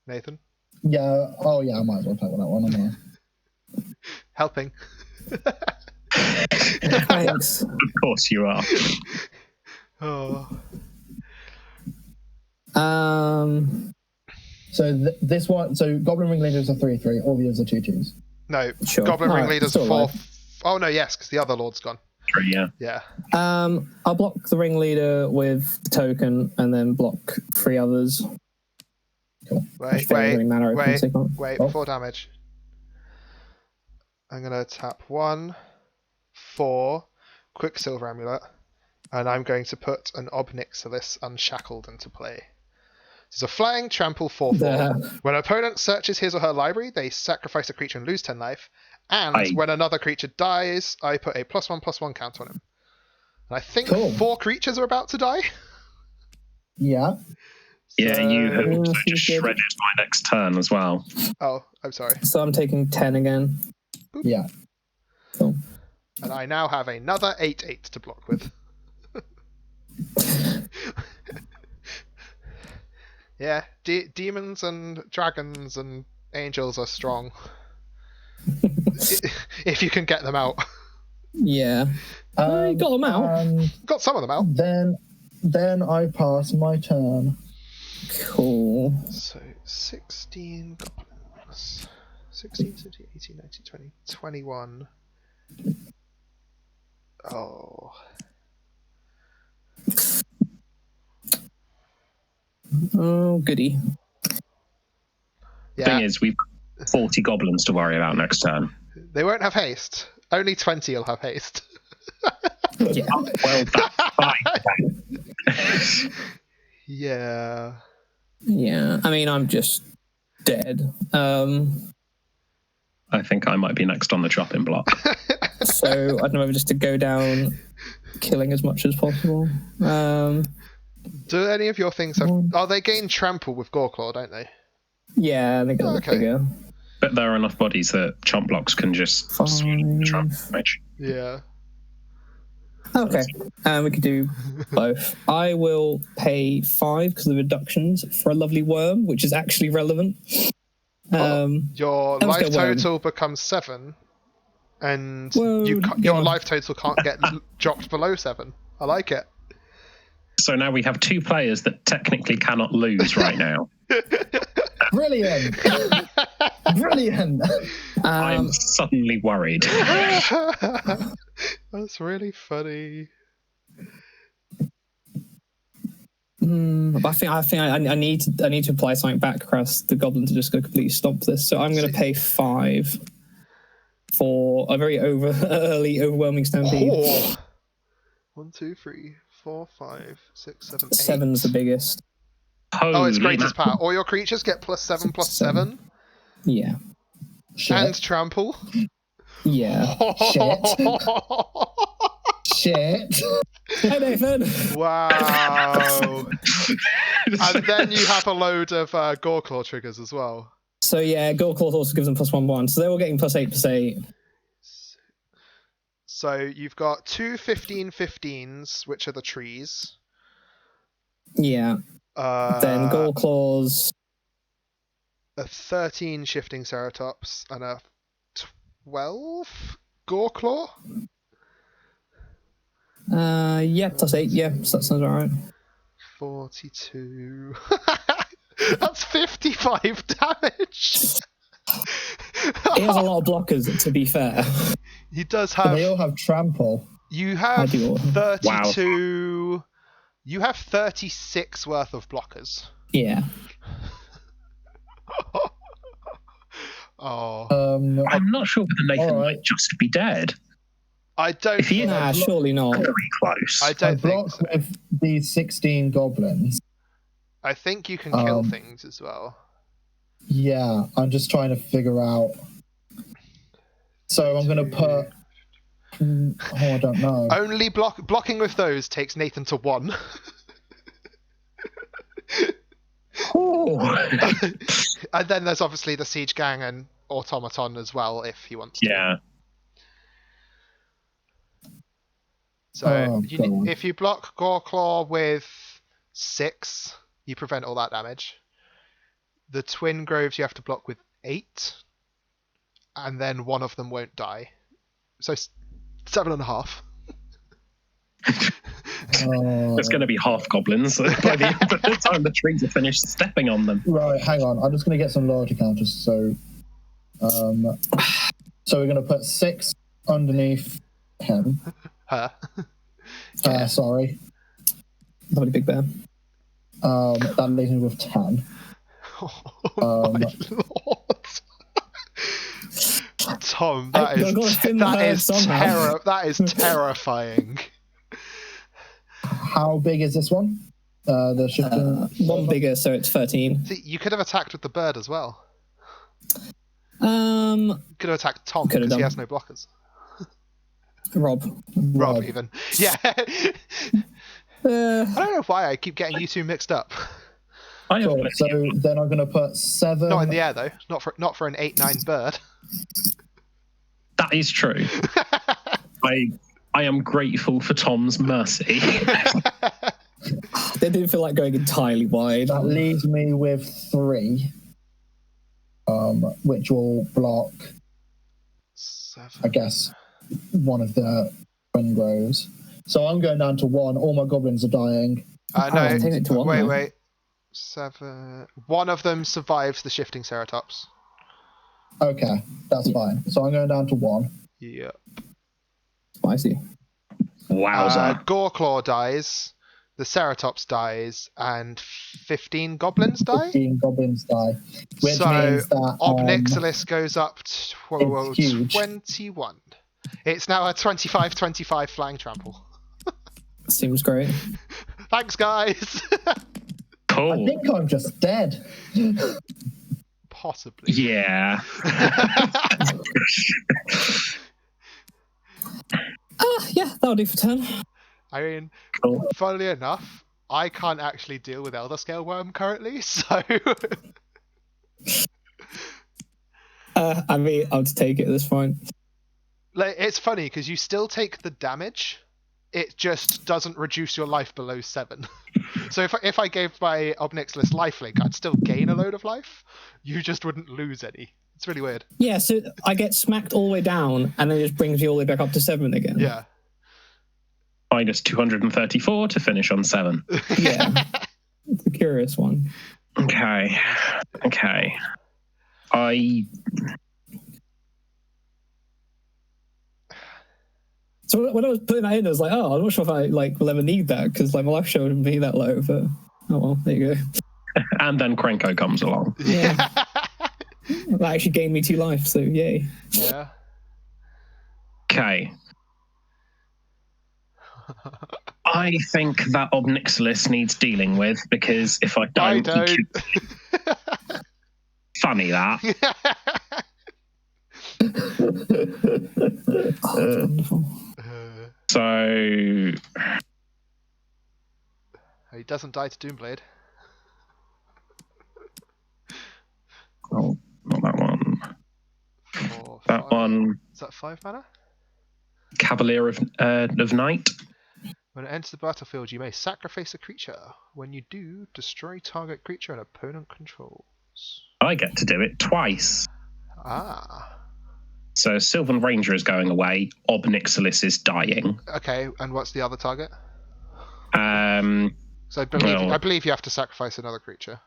Nathan? Yeah, oh yeah, I might as well play with that one, am I? Helping. Thanks. Of course you are. Oh. So this one, so Goblin Ringleaders are 3/3, all the others are 2/2s. No, Sure. Goblin Alright, Ringleader's still 4. alive. Oh no, yes, because the other Lord's gone. Yeah. Yeah. I'll block the ringleader with the token and then block 3 others. Cool. Wait, Which don't really matter if it's second. wait, Oh. 4 damage. I'm going to tap 1, 4, Quicksilver Amulet, and I'm going to put an Obnixilis Unshackled into play. This is a flying trample 4/4. There. When an opponent searches his or her library, they sacrifice a creature and lose 10 life. And when another creature dies, I put a +1/+1 count on him. And I think Cool. 4 creatures are about to die. Yeah. Yeah, you have also Yeah, just good. shredded my next turn as well. Oh, I'm sorry. So I'm taking 10 again. Yeah. Cool. And I now have another 8/8 to block with. Yeah, demons and dragons and angels are strong. If you can get them out. Yeah. I got them out. Got some of them out. Then I pass my turn. Cool. So 16 goblins. 16, 17, 18, 19, 20, 21. Oh. Oh, goody. The Yeah, thing is, we've got 40 goblins to worry about next turn. they won't have haste. Only 20 will have haste. Yeah. Well, that's fine. Yeah. Yeah. I mean, I'm just dead. I think I might be next on the chopping block. So I don't know whether just to go down killing as much as possible. Do any of your things have... Oh, they gain trample with Goreclaw, don't they? Yeah, they get a bit Okay. bigger. But there are enough bodies that chomp blocks can just swing the trump damage. Yeah. Okay, we could do both. I will pay 5 because of the reductions for a lovely worm, which is actually relevant. Your let's life go worm. total becomes 7, and Whoa, your yeah. life total can't get dropped below 7. I like it. So now we have 2 players that technically cannot lose right now. Brilliant. Brilliant. I'm suddenly worried. That's really funny. But I think I need to apply something back across the goblin to just go completely stomp this. So I'm going to pay 5 for a very early overwhelming stampede. Oh. 1, 2, 3, 4, 5, 6, 7, 8. 7's the biggest. Oh, it's Holy greatest power. All your creatures get +7/+7 Yeah. Shit. and trample. Yeah. Shit. Hey, Nathan. Wow. And then you have a load of Goreclaw triggers as well. So yeah, Goreclaw also gives them +1/+1. So they're all getting +8/+8. So you've got 2 15/15s, which are the trees. Yeah. Then Goreclaws. A 13 shifting Ceratops and a 12 Goreclaw. Yeah, +8. Yeah, so that sounds alright. 42. That's 55 damage. He has a lot of blockers, to be fair. He does They have. all have trample. You I have do all. 32. You have 36 worth of blockers. Yeah. Oh, I'm not sure whether Nathan All right. might just be dead. I don't. If he is Nah, surely not. very close. I I don't think block so. with these 16 goblins. I think you can kill Um, things as well. Yeah, I'm just trying to figure out. So I'm going to put. Oh, I don't know. Only blocking with those takes Nathan to 1. Oh. And then there's obviously the Siege Gang and Automaton as well, if he wants to. Yeah. So Oh, God. if you block Goreclaw with 6, you prevent all that damage. The Twin Groves you have to block with 8, and then one of them won't die. So 7.5. It's going to be half goblins by the time the trees are finished stepping on them. Right, hang on. I'm just going to get some loyalty counters. So we're going to put 6 underneath him. Her. Sorry. Lovely big bear. That leaves me with 10. Oh my lord. Tom, that I've gotta spin the herd is somehow. that is terrifying. How big is this one? The shifting. One bigger, so it's 13. See, you could have attacked with the bird as well. Um, You could have attacked Tom Could have because he done. has no blockers. Rob. Rob even. Yeah. I Uh, don't know why I keep getting you two mixed up. I have Cool. So then I'm going to put 7. Not in the air though. Not for an 8-9 bird. That is true. I am grateful for Tom's mercy. they didn't feel like going entirely wide. That leaves me with 3, which will block, 7. I guess, one of the twin groves. So I'm going down to 1. All my goblins are dying. No, take it to 1 now. wait. 7. One of them survives the shifting Ceratops. Okay, that's fine. So I'm going down to 1. Yeah. Spicy. Wowza. Goreclaw dies, the Ceratops dies, and 15 goblins die? 15 goblins die. Which So, means that. Obnixilis goes up to it's huge. 21. It's now a 25-25 flying trample. Seems great. Thanks, guys. I Cool. think I'm just dead. Possibly. Yeah. Yeah, that'll do for turn. I mean, Cool. funnily enough, I can't actually deal with Elder Scale Worm currently, so... I mean, I'll just take it at this point. Like, it's funny, because you still take the damage, it just doesn't reduce your life below 7. So if I gave my Obnixilis lifelink, I'd still gain a load of life. You just wouldn't lose any. It's really weird. Yeah, so I get smacked all the way down, and then it just brings you all the way back up to 7 again. Yeah. Minus 234 to finish on 7. Yeah. It's a curious one. Okay. So when I was putting that in, I was like, oh, I'm not sure if I will ever need that, because my life shouldn't be that low, but oh well, there you go. And then Krenko comes along. Yeah. That actually gained me 2 life, so yay. Yeah. Okay. I think that Obnixilis needs dealing with, because if I I don't, he don't. could... Funny that. Oh, that's wonderful. So He doesn't die to Doomblade. oh, not that one. 4, That 5. one. Is that 5 mana? Cavalier of Night. When it enters the battlefield, you may sacrifice a creature. When you do, destroy target creature an opponent controls. I get to do it twice. Ah. So Sylvan Ranger is going away. Obnixilis is dying. Okay, and what's the other target? So Well- I believe you have to sacrifice another creature.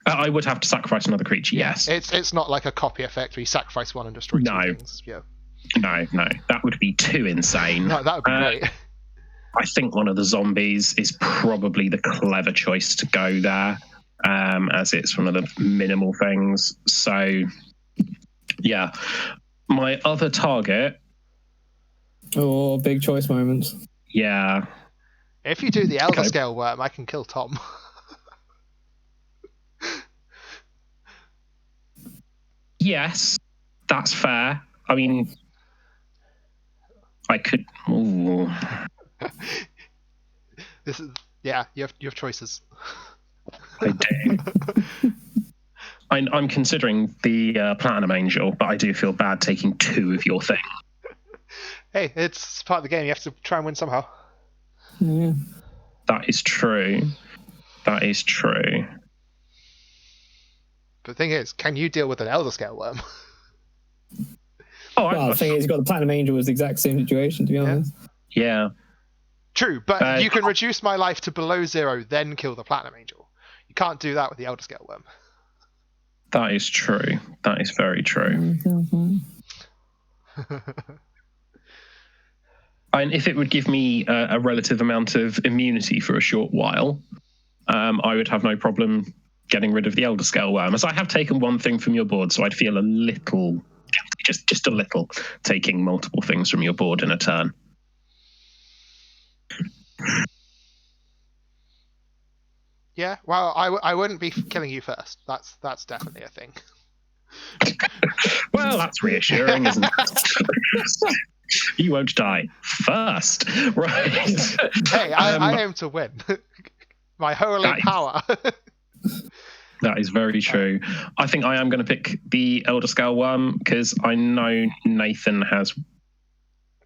I would have to sacrifice another creature. Yes. It's not like a copy effect where you sacrifice one and destroy 2 No. things. Yeah. No, that would be too insane. No, that would be great. I think one of the zombies is probably the clever choice to go there, as it's one of the minimal things. So, yeah. My other target... Oh, big choice moments. Yeah. If you do the Elder Scale worm, I can kill Tom. Yes, that's fair. I mean, I could... Ooh. This is you have choices. I do. I'm considering the Platinum Angel, but I do feel bad taking 2 of your thing. Hey, it's part of the game. You have to try and win somehow. Yeah. That is true. That is true. But the thing is, can you deal with an Elder Scale worm? Well, the thing is, you've got the Platinum Angel was the exact same situation, to be honest. Yeah. True, but you can reduce my life to below 0, then kill the Platinum Angel. You can't do that with the Elder Scale worm. That is true. That is very true. And if it would give me a relative amount of immunity for a short while, I would have no problem getting rid of the Elder Scale worm. As I have taken one thing from your board, so I'd feel a little, just a little, taking multiple things from your board in a turn. Yeah, well, I wouldn't be killing you first. That's definitely a thing. Well, that's reassuring, isn't it? You won't die first, right? Hey, I aim to win. My holy power. That is very true. I think I am going to pick the Elder Scale worm because I know Nathan has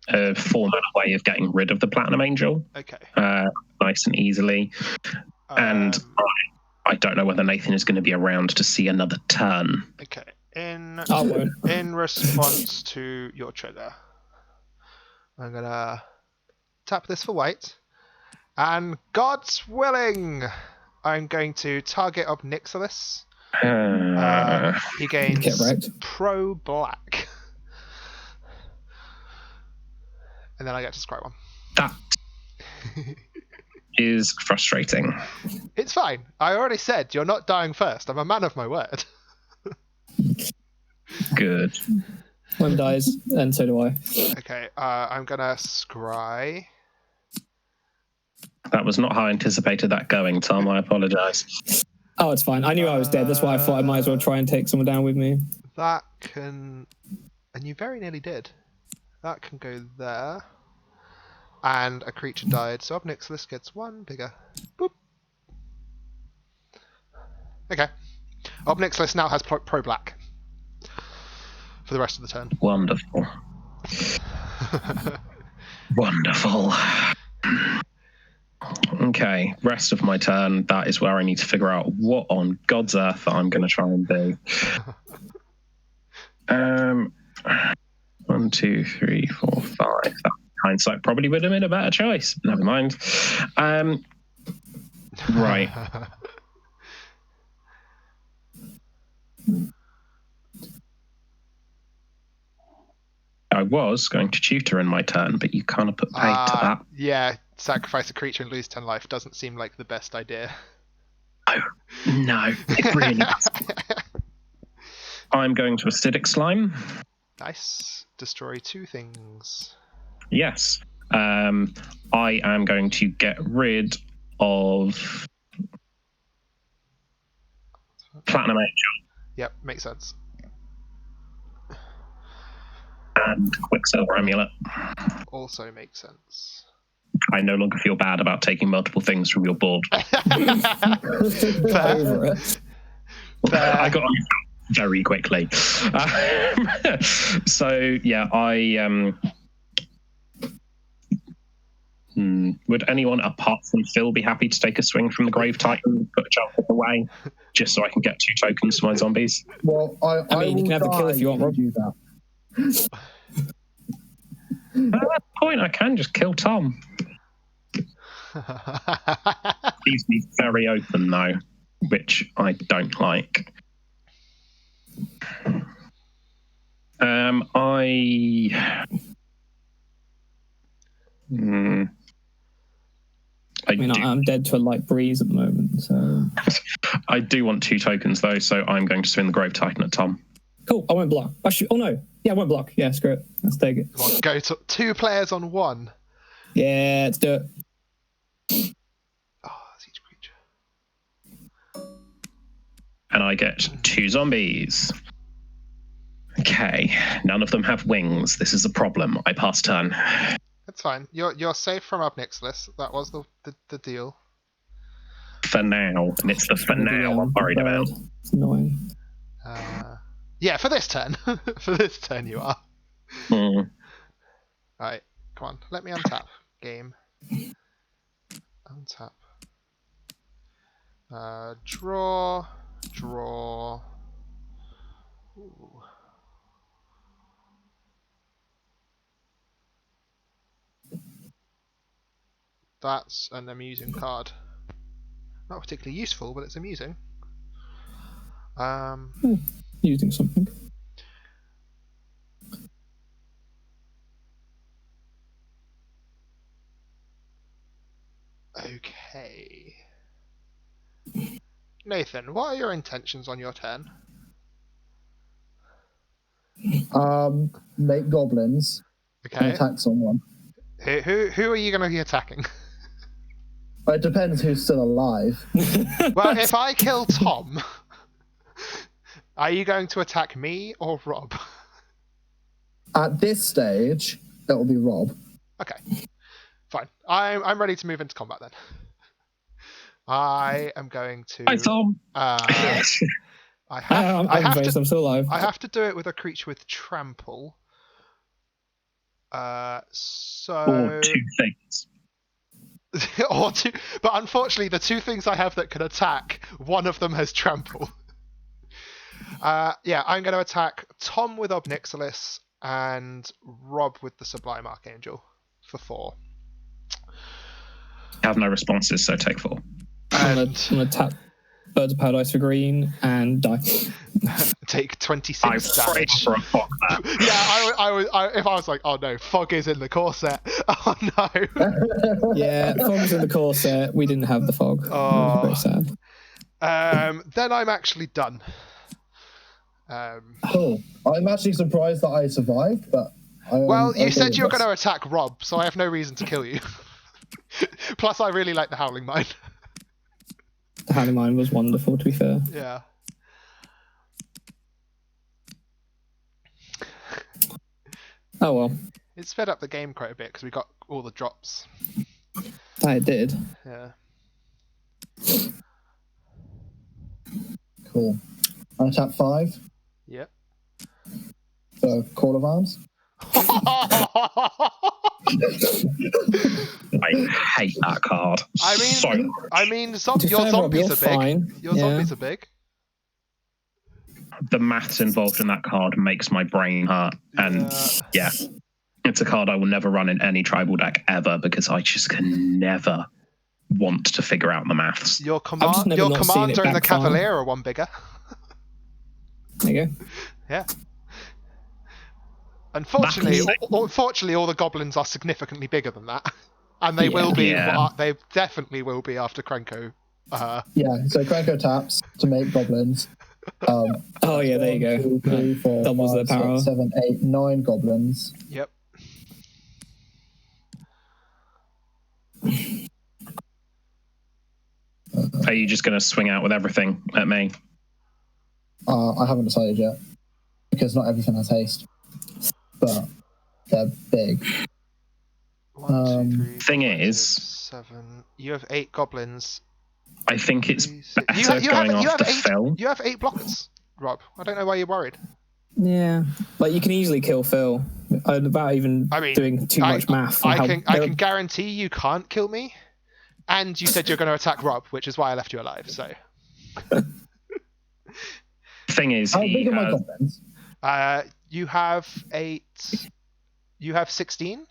a formal way of getting rid of the Platinum Angel. Okay. Nice and easily. And I don't know whether Nathan is going to be around to see another turn. Okay. In response to your trigger, I'm going to tap this for white. And God's willing, I'm going to target Obnixilis. He gains pro black. And then I get to scry one. That is frustrating. It's fine. I already said you're not dying first. I'm a man of my word. Good. One dies, and so do I. Okay, I'm going to scry. That was not how I anticipated that going, Tom. I apologise. Oh, it's fine. I knew I was dead. That's why I thought I might as well try and take someone down with me. That can... And you very nearly did. That can go there. And a creature died, so Obnixilis gets one bigger. Boop. Okay. Obnixilis now has pro black. For the rest of the turn. Wonderful. Wonderful. Okay, rest of my turn. That is where I need to figure out what on God's earth I'm going to try and do. 1, 2, 3, 4, 5. That hindsight probably would have been a better choice. Never mind. Right. I was going to tutor in my turn, but you kind of put paid to that. Yeah, sacrifice a creature and lose 10 life doesn't seem like the best idea. Oh, no, it really doesn't. I'm going to Acidic Slime. Nice. Destroy 2 things. Yes. I am going to get rid of Platinum Angel. Yep, makes sense. And Quicksilver Amulet. Also makes sense. I no longer feel bad about taking multiple things from your board. Fair. I got on very quickly. So, yeah, would anyone apart from Phil be happy to take a swing from the Grave Titan, put a jump away, just so I can get 2 tokens for my zombies? Well, I mean, you can have the kill if you want, Rob. Do that. At that point, I can just kill Tom. Leaves me very open, though, which I don't like. I mean, I'm dead to a light breeze at the moment, so... I do want 2 tokens, though, so I'm going to swing the Grove Titan at Tom. Cool, I won't block. Oh, no. Yeah, I won't block. Yeah, screw it. Let's take it. Come on, go to 2 players on 1. Yeah, let's do it. Oh, that's each creature. And I get 2 zombies. Okay, none of them have wings. This is a problem. I pass turn. That's fine. You're safe from Nicholas. That was the deal. For now, and it's the for now I'm worried about. It's annoying. Yeah, for this turn. For this turn you are. Alright, come on. Let me untap. Game. Untap. Draw. Ooh. That's an amusing card. Not particularly useful, but it's amusing. Using something. Okay. Nathan, what are your intentions on your turn? Make goblins and Okay. attack someone. Who are you going to be attacking? It depends who's still alive. Well, if I kill Tom, are you going to attack me or Rob? At this stage, it will be Rob. Okay, fine. I'm ready to move into combat then. I am going to. Hi, Tom. I'm still alive. I have to do it with a creature with trample. So. Or 2 things. Or 2, but unfortunately, the 2 things I have that can attack, one of them has trample. Yeah, I'm going to attack Tom with Obnixilis and Rob with the Sublime Archangel for 4. I have no responses, so take 4. I'm gonna tap Birds of Paradise for green and die. Take 26 I'm afraid damage. for a fog that. Yeah, if I was like, oh no, Fog is in the core set. Oh no. Yeah, Fog's in the core set. We didn't have the Fog. Oh. Very sad. Then I'm actually done. Cool. I'm actually surprised that I survived, but... Well, you said you were going to attack Rob, so I have no reason to kill you. Plus, I really like the Howling Mine. The Howling Mine was wonderful, to be fair. Yeah. Oh well. It sped up the game quite a bit because we got all the drops. It did. Yeah. Cool. I tap 5 Yep. for Call of Arms. I hate that card. I mean, so much. Your zombies Rob, are big. fine. Your zombies are big. The maths involved in that card makes my brain hurt. And yeah, it's a card I will never run in any tribal deck ever because I just can never want to figure out the maths. Your commander and the Cavalier are one bigger. There you go. Yeah. Unfortunately, all the goblins are significantly bigger than that, and they will be. Yeah. They definitely will be after Krenko. Yeah, so Krenko taps to make goblins. Oh yeah, there you go. 2, 3, 4, Doubles 5, their power. 6, 7, 8, 9 goblins. Yep. Are you just going to swing out with everything at me? I haven't decided yet because not everything has haste, but they're big. 1, 2, 3, Thing 4, is, 6, 7. You have 8 goblins. I think it's 3, 6. better going after Phil. You have 8 blockers, Rob. I don't know why you're worried. Yeah, like you can easily kill Phil without even doing too much math. I can guarantee you can't kill me. And you said you're going to attack Rob, which is why I left you alive. So. Thing is, How big are my goblins? You have 8. You have 16.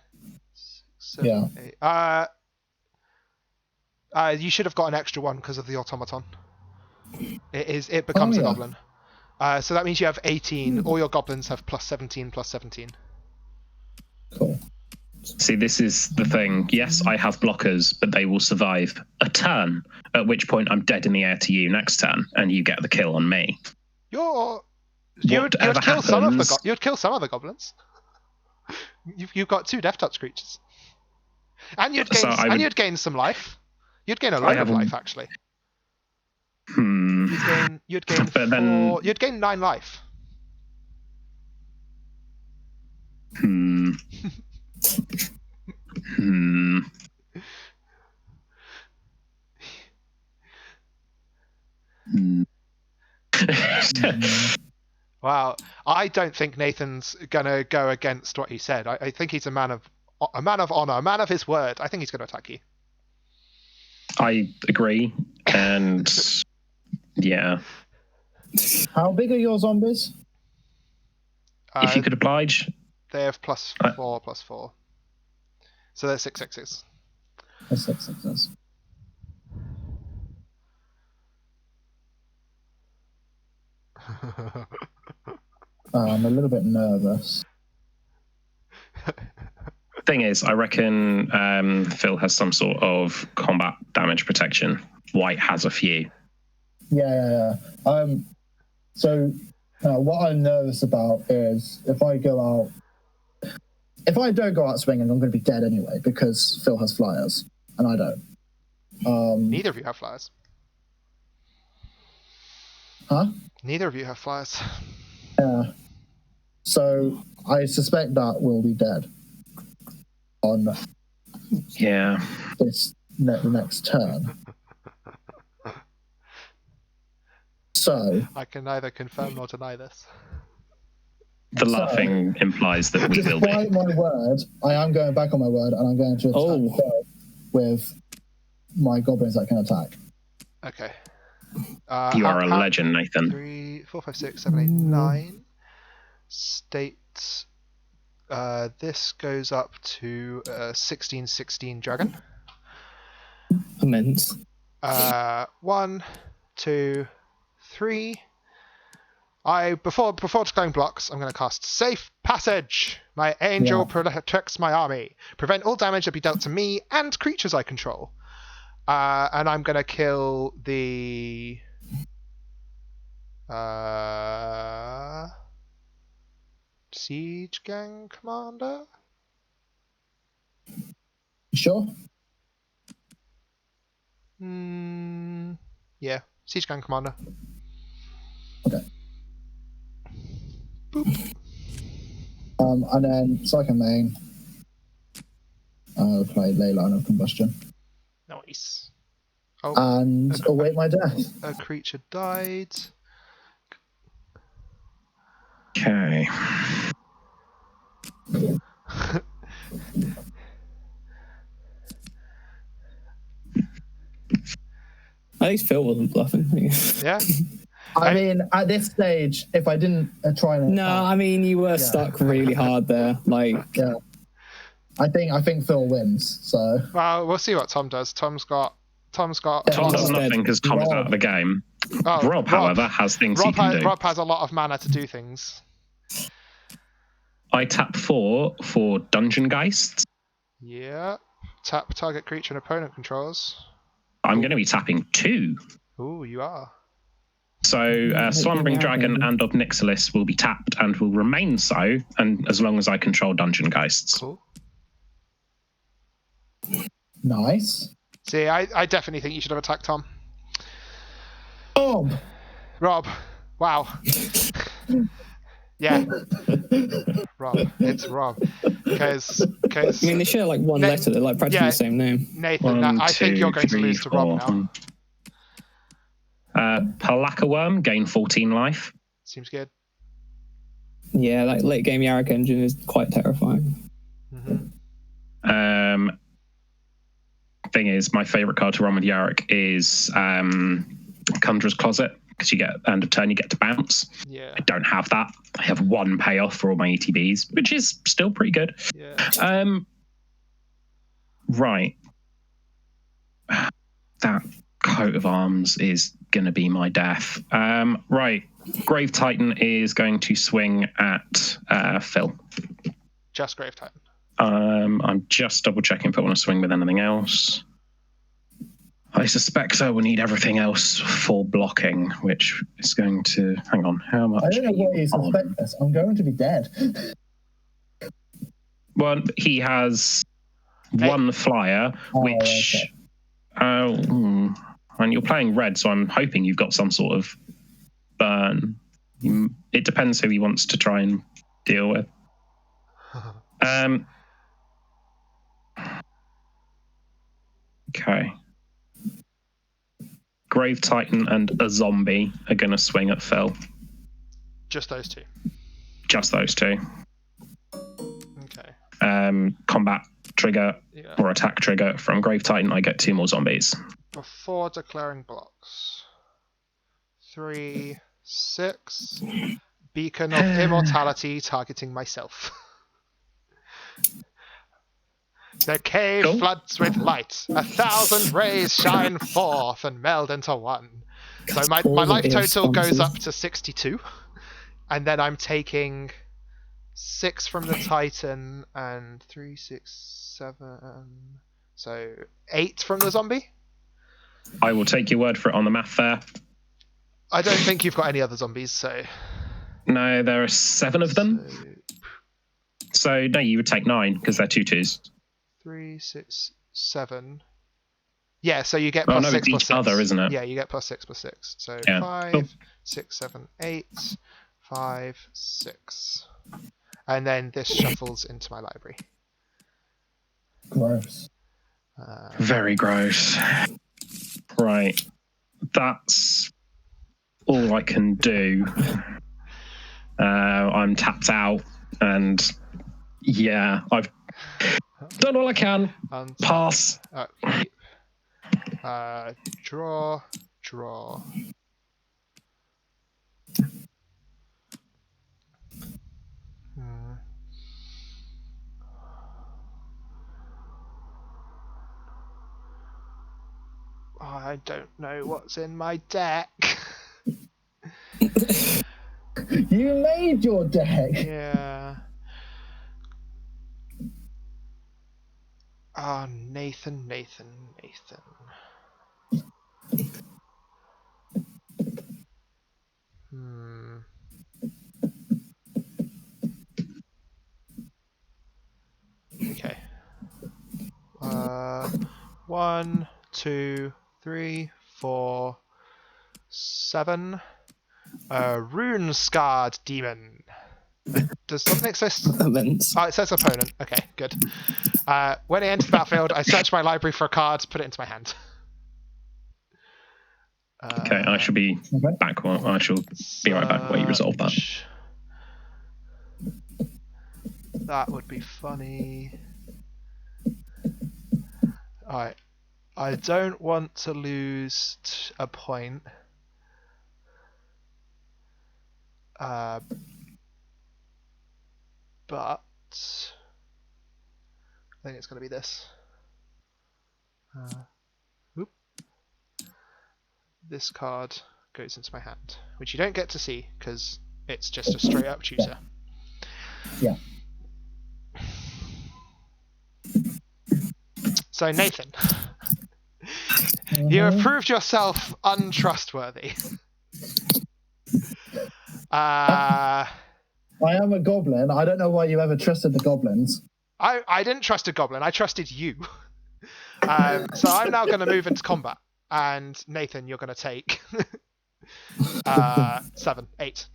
7, 8. You should have got an extra one because of the automaton. It becomes a goblin. So that means you have 18. All your goblins have plus 17, plus 17. Cool. See, this is the thing. Yes, I have blockers, but they will survive a turn, at which point I'm dead in the air to you next turn, and you get the kill on me. You'd Whatever kill some of happens- you'd kill some of the goblins. You've got 2 death touch creatures, and you'd gain some life. You'd gain a load of life actually. You'd gain But then- you'd gain 9 life. Wow, I don't think Nathan's gonna go against what he said. I think he's a man of honor, a man of his word. I think he's gonna attack you. I agree, and yeah. How big are your zombies? If you could oblige. They have plus 4. So they're 6/6s. That's 6/6s. I'm a little bit nervous. Thing is, I reckon Phil has some sort of combat damage protection. White has a few. Yeah. So what I'm nervous about is if I don't go out swinging, I'm going to be dead anyway because Phil has flyers and I don't. Neither of you have flyers. Huh? Neither of you have flyers. Yeah. So I suspect that we'll be dead on the next turn. So I can neither confirm nor deny this. The laughing implies that we will be. despite my word, I am going back on my word and I'm going to attack Phil with my goblins that can attack. Okay. You are a legend, Nathan. 3, 4, 5, 6, 7, 8, 9. State. This goes up to 16/16 dragon. Immense. 1, 2, 3. Before declaring blocks, I'm going to cast Safe Passage. My angel protects my army. Prevent all damage that be dealt to me and creatures I control. And I'm going to kill the Siege Gang Commander. Sure. Yeah, Siege Gang Commander. Okay. Boop. And then second main, I'll play Ley Line of Combustion. Nice. Oh, And await my death. a creature died. Okay. At least Phil wasn't bluffing. Yeah. I mean, at this stage, if I didn't try and No, I mean you were stuck really hard there. Like, yeah, I think Phil wins. So Well, we'll see what Tom does. Tom Tom Tom's does dead. nothing because Tom is out of the game. Oh, Rob, however, has things he can do. Rob has a lot of mana to do things. I tap 4 for Dungeon Geists. Yeah. Tap target creature and opponent controls. I'm going to be tapping 2. Ooh, you are. So Slumbering Dragon and Obnixilis will be tapped and will remain so, and as long as I control Dungeon Geists. Cool. nice. See, I definitely think you should have attacked Tom. Rob. Wow. Yeah. Rob. It's Rob. Because I mean, they share like one letter. They're like practically the same name. Nathan, I think you're going to lose to Rob now. Palaka Worm, gain 14 life. Seems good. Yeah, like late game Yarok engine is quite terrifying. Mm-hmm. Thing is, my favorite card to run with Yarok is Conjurer's Closet, because you get end of turn, you get to bounce. Yeah. I don't have that. I have 1 payoff for all my ETBs, which is still pretty good. Yeah. Right. That coat of arms is going to be my death. Right. Grave Titan is going to swing at Phil. Just Grave Titan. I'm just double checking if I want to swing with anything else. I suspect I will need everything else for blocking, which is going to... Hang on, how much? I don't know what you suspect this. I'm going to be dead. Well, he has one flyer, which... Okay. And you're playing red, so I'm hoping you've got some sort of burn. It depends who he wants to try and deal with. Okay. Grave Titan and a zombie are going to swing at Phil. Just those two. Just those two. Okay. Combat trigger or attack trigger from Grave Titan. I get 2 more zombies. Before declaring blocks. 3, 6. Beacon of Immortality targeting myself. The cave floods with light. 1,000 rays shine forth and meld into one. So my life total goes up to 62. And then I'm taking 6 from the Titan and 3, 6, 7. So 8 from the zombie. I will take your word for it on the math there. I don't think you've got any other zombies, so... No, there are 7 of them. So no, you would take 9 because they're 2/2s. 3, 6, 7. Yeah, so you get plus 6 it's plus each 6. other, isn't it? Yeah, you get plus 6 plus 6. So Yeah. 5, 6, 7, 8, 5, 6. And then this shuffles into my library. Gross. Very gross. Right. That's all I can do. I'm tapped out, and yeah, I've done all I can. Pass. Keep. Draw. I don't know what's in my deck. You made your deck. Yeah. Oh, Nathan. Okay. 1, 2, 3, 4, 7. Rune Scarred Demon. Does something exist? Events. Oh, it says opponent. Okay, good. When I enter the battlefield, I search my library for a card, put it into my hand. Okay, I shall be back. Well, I shall be right back while you resolve that. That would be funny. Alright. I don't want to lose a point. But I think it's going to be this. This card goes into my hand, which you don't get to see because it's just a straight up tutor. Yeah. So Nathan, you have proved yourself untrustworthy. I am a goblin. I don't know why you ever trusted the goblins. I didn't trust a goblin. I trusted you. So I'm now going to move into combat. And Nathan, you're going to take 7, 8.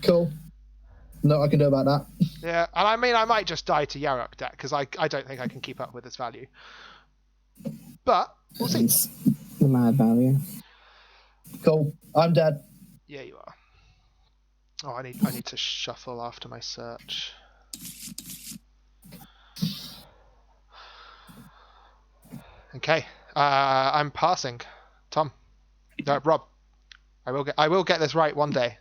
Cool. No, I can do about that. Yeah, and I mean, I might just die to Yarok deck because I don't think I can keep up with its value. But we'll see. It's the mad value. Cool. I'm dead. Yeah, you are. Oh, I need to shuffle after my search. Okay. I'm passing. Tom. No, Rob. I will get this right one day.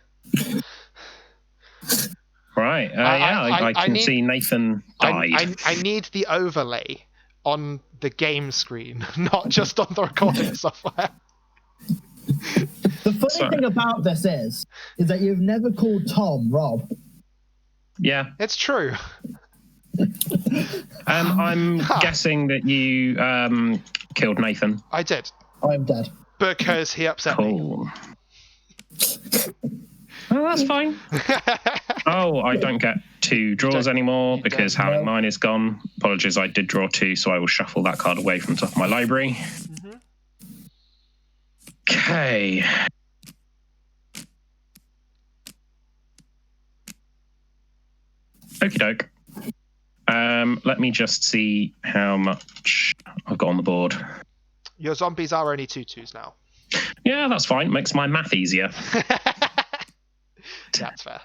Right. I can see Nathan died. I need the overlay on the game screen, not just on the recording software. The funny thing about this is that you've never called Tom Rob. Yeah. It's true. I'm guessing that you killed Nathan. I did. I'm dead. Because he upset me. Cool. Oh, that's fine. Oh, I don't get 2 draws anymore because having mine is gone. Apologies, I did draw 2, so I will shuffle that card away from the top of my library. Okay. Okie doke. Let me just see how much I've got on the board. Your zombies are only 2/2s now. Yeah, that's fine. Makes my math easier. That's fair.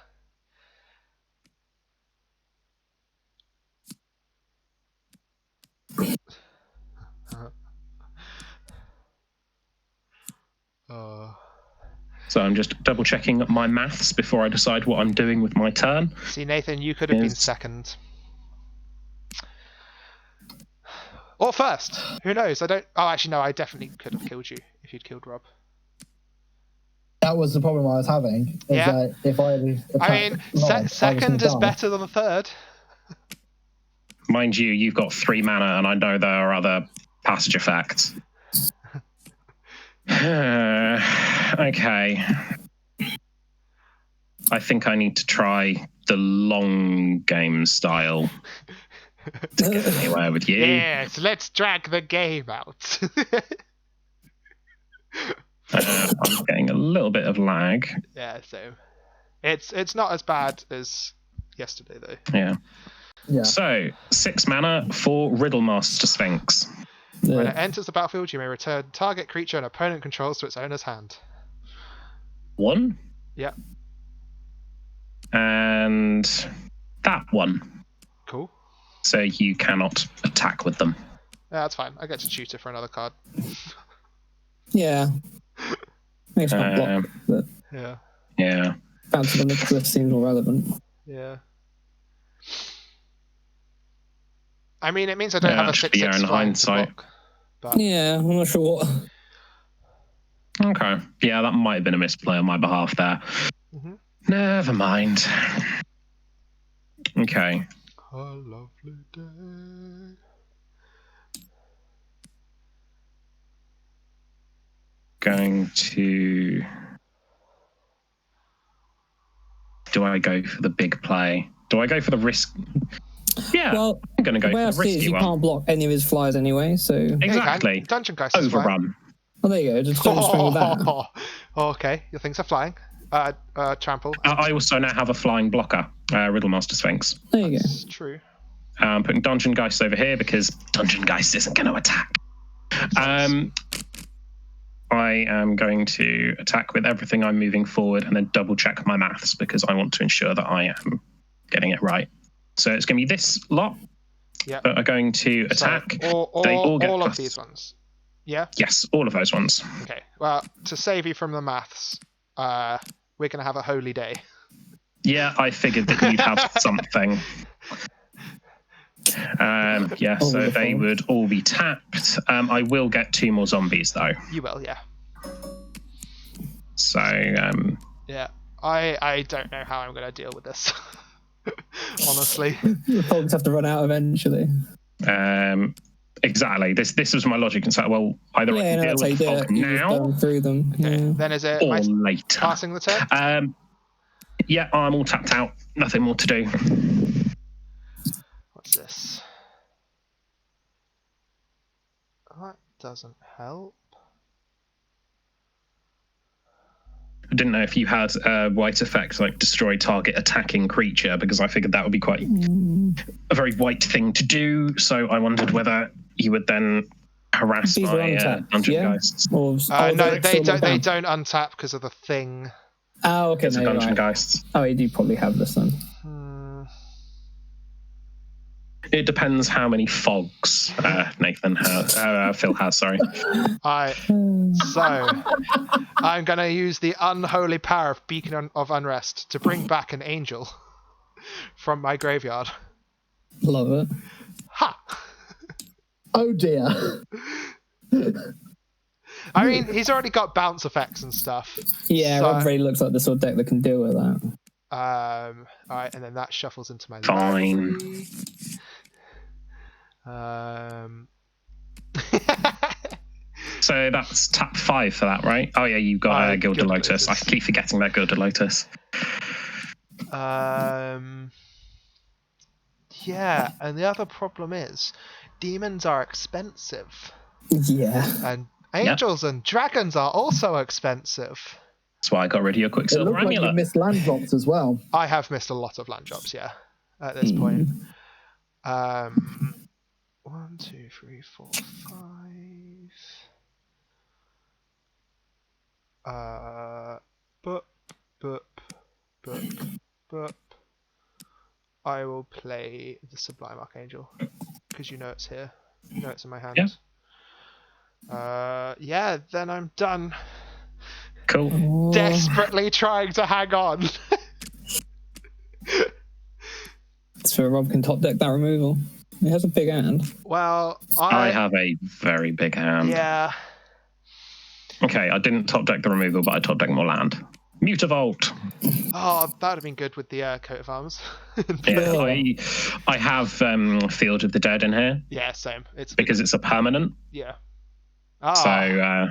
So I'm just double checking my maths before I decide what I'm doing with my turn. See, Nathan, you could have been second. Or first. Who knows? I don't. Oh, actually, no. I definitely could have killed you if you'd killed Rob. That was the problem I was having. Is that if I mean, second is better than the third. Mind you, you've got 3 mana, and I know there are other passage effects. Okay. I think I need to try the long game style to get anywhere with you. Yes, let's drag the game out. I'm getting a little bit of lag. Yeah, so it's not as bad as yesterday though. Yeah. So 6 mana for Riddlemaster Sphinx. When it enters the battlefield, you may return target creature an opponent controls to its owner's hand. 1. Yeah. And that 1. Cool. So you cannot attack with them. Yeah, that's fine. I get to tutor for another card. Yeah. Makes my block, but Yeah. Bounce of the Decklists seems more relevant. Yeah. I mean, it means I don't have a 6/6 in hindsight. block, but... Yeah, I'm not sure what. Okay. Yeah, that might have been a misplay on my behalf there. Never mind. Okay. A lovely day. Going to... Do I go for the big play? Do I go for the risk? Yeah, well, I'm going to go the way for I the see it is risky you one. can't block any of his flyers anyway, so... Exactly. Dungeon Geist is fine. Overrun. Well, there you go. Just don't string with that. Okay, your things are flying. Trample. I also now have a flying blocker, Riddlemaster Sphinx. There you go. That's true. I'm putting Dungeon Geist over here because Dungeon Geist isn't going to attack. I am going to attack with everything I'm moving forward and then double check my maths because I want to ensure that I am getting it right. So it's going to be this lot that are going to attack. So, they all get all plus... of these ones. Yeah? Yes, all of those ones. Okay. Well, to save you from the maths, we're going to have a holy day. Yeah, I figured that you'd have something. So they would all be tapped. I will get 2 more zombies, though. You will, yeah. So, yeah. I don't know how I'm going to deal with this. Honestly. The folks have to run out eventually. Exactly. This was my logic. And so, well, either I can deal with the fog now, through them. Okay. Yeah. Then is it or later. Passing the turn? Yeah, I'm all tapped out. Nothing more to do. What's this? That doesn't help. I didn't know if you had white effect, like destroy target attacking creature, because I figured that would be quite a very white thing to do. So I wondered whether you would then harass These my Dungeon Geists. No, they don't untap because of the thing. Oh, okay. It's a Dungeon Geists. Oh, you do probably have this then. It depends how many fogs Nathan has. Phil has, sorry. So I'm going to use the unholy power of Beacon of Unrest to bring back an angel from my graveyard. Love it. Ha! Oh dear. I mean, he's already got bounce effects and stuff. Yeah, so, Rob really looks like the sort of deck that can deal with that. All right, and then that shuffles into my Fine. library. So that's tap 5 for that, right? Oh yeah, you've got Gilded Lotus. I keep forgetting that Gilded Lotus. Yeah, and the other problem is demons are expensive. Yeah. And angels and dragons are also expensive. That's why I got rid of your It Quicksilver looks like you Amulet. missed land drops as well. I have missed a lot of land drops, yeah, at this point. 1, 2, 3, 4, 5. Boop. I will play the Sublime Archangel because you know it's here. You know it's in my hand. Yeah, then I'm done. Cool. Desperately trying to hang on. So Rob can top deck that removal. He has a big hand. Well, I have a very big hand. Yeah. Okay, I didn't top deck the removal, but I top decked more land. Mutavault. Oh, that would have been good with the coat of arms. Yeah, I have Field of the Dead in here. Yeah, same. It's because it's a permanent. Yeah. So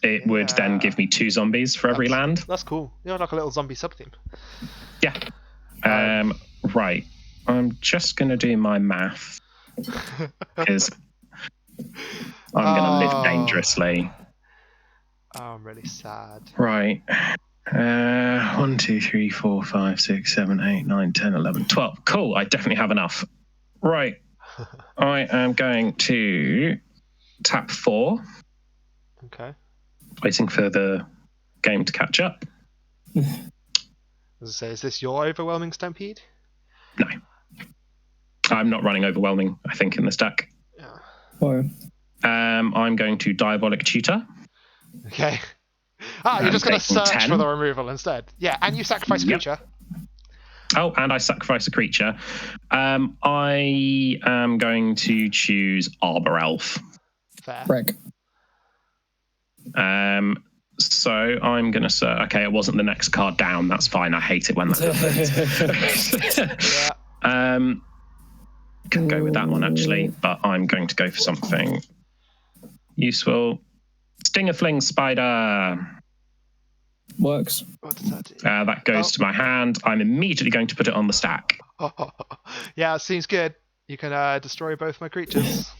it would then give me 2 zombies for every land. That's cool. You're like a little zombie sub-theme. Yeah. Right. I'm just going to do my math because I'm going to live dangerously. Oh, I'm really sad. Right. 1, 2, 3, 4, 5, 6, 7, 8, 9, 10, 11, 12. Cool. I definitely have enough. Right. I am going to tap 4. Okay. Waiting for the game to catch up. As I say, is this your overwhelming stampede? No. I'm not running overwhelming, I think, in this deck. Yeah. Or I'm going to Diabolic Tutor. Okay. You're just going to search 10. for the removal instead. Yeah, and you sacrifice a creature. Oh, and I sacrifice a creature. I am going to choose Arbor Elf. Fair. Rick. So I'm going to say, okay, it wasn't the next card down. That's fine. I hate it when that happens. Yeah. Can go with that one, actually, but I'm going to go for something useful. Stinger-Fling Spider. Works. What does that do? That goes to my hand. I'm immediately going to put it on the stack. Yeah, it seems good. You can destroy both my creatures.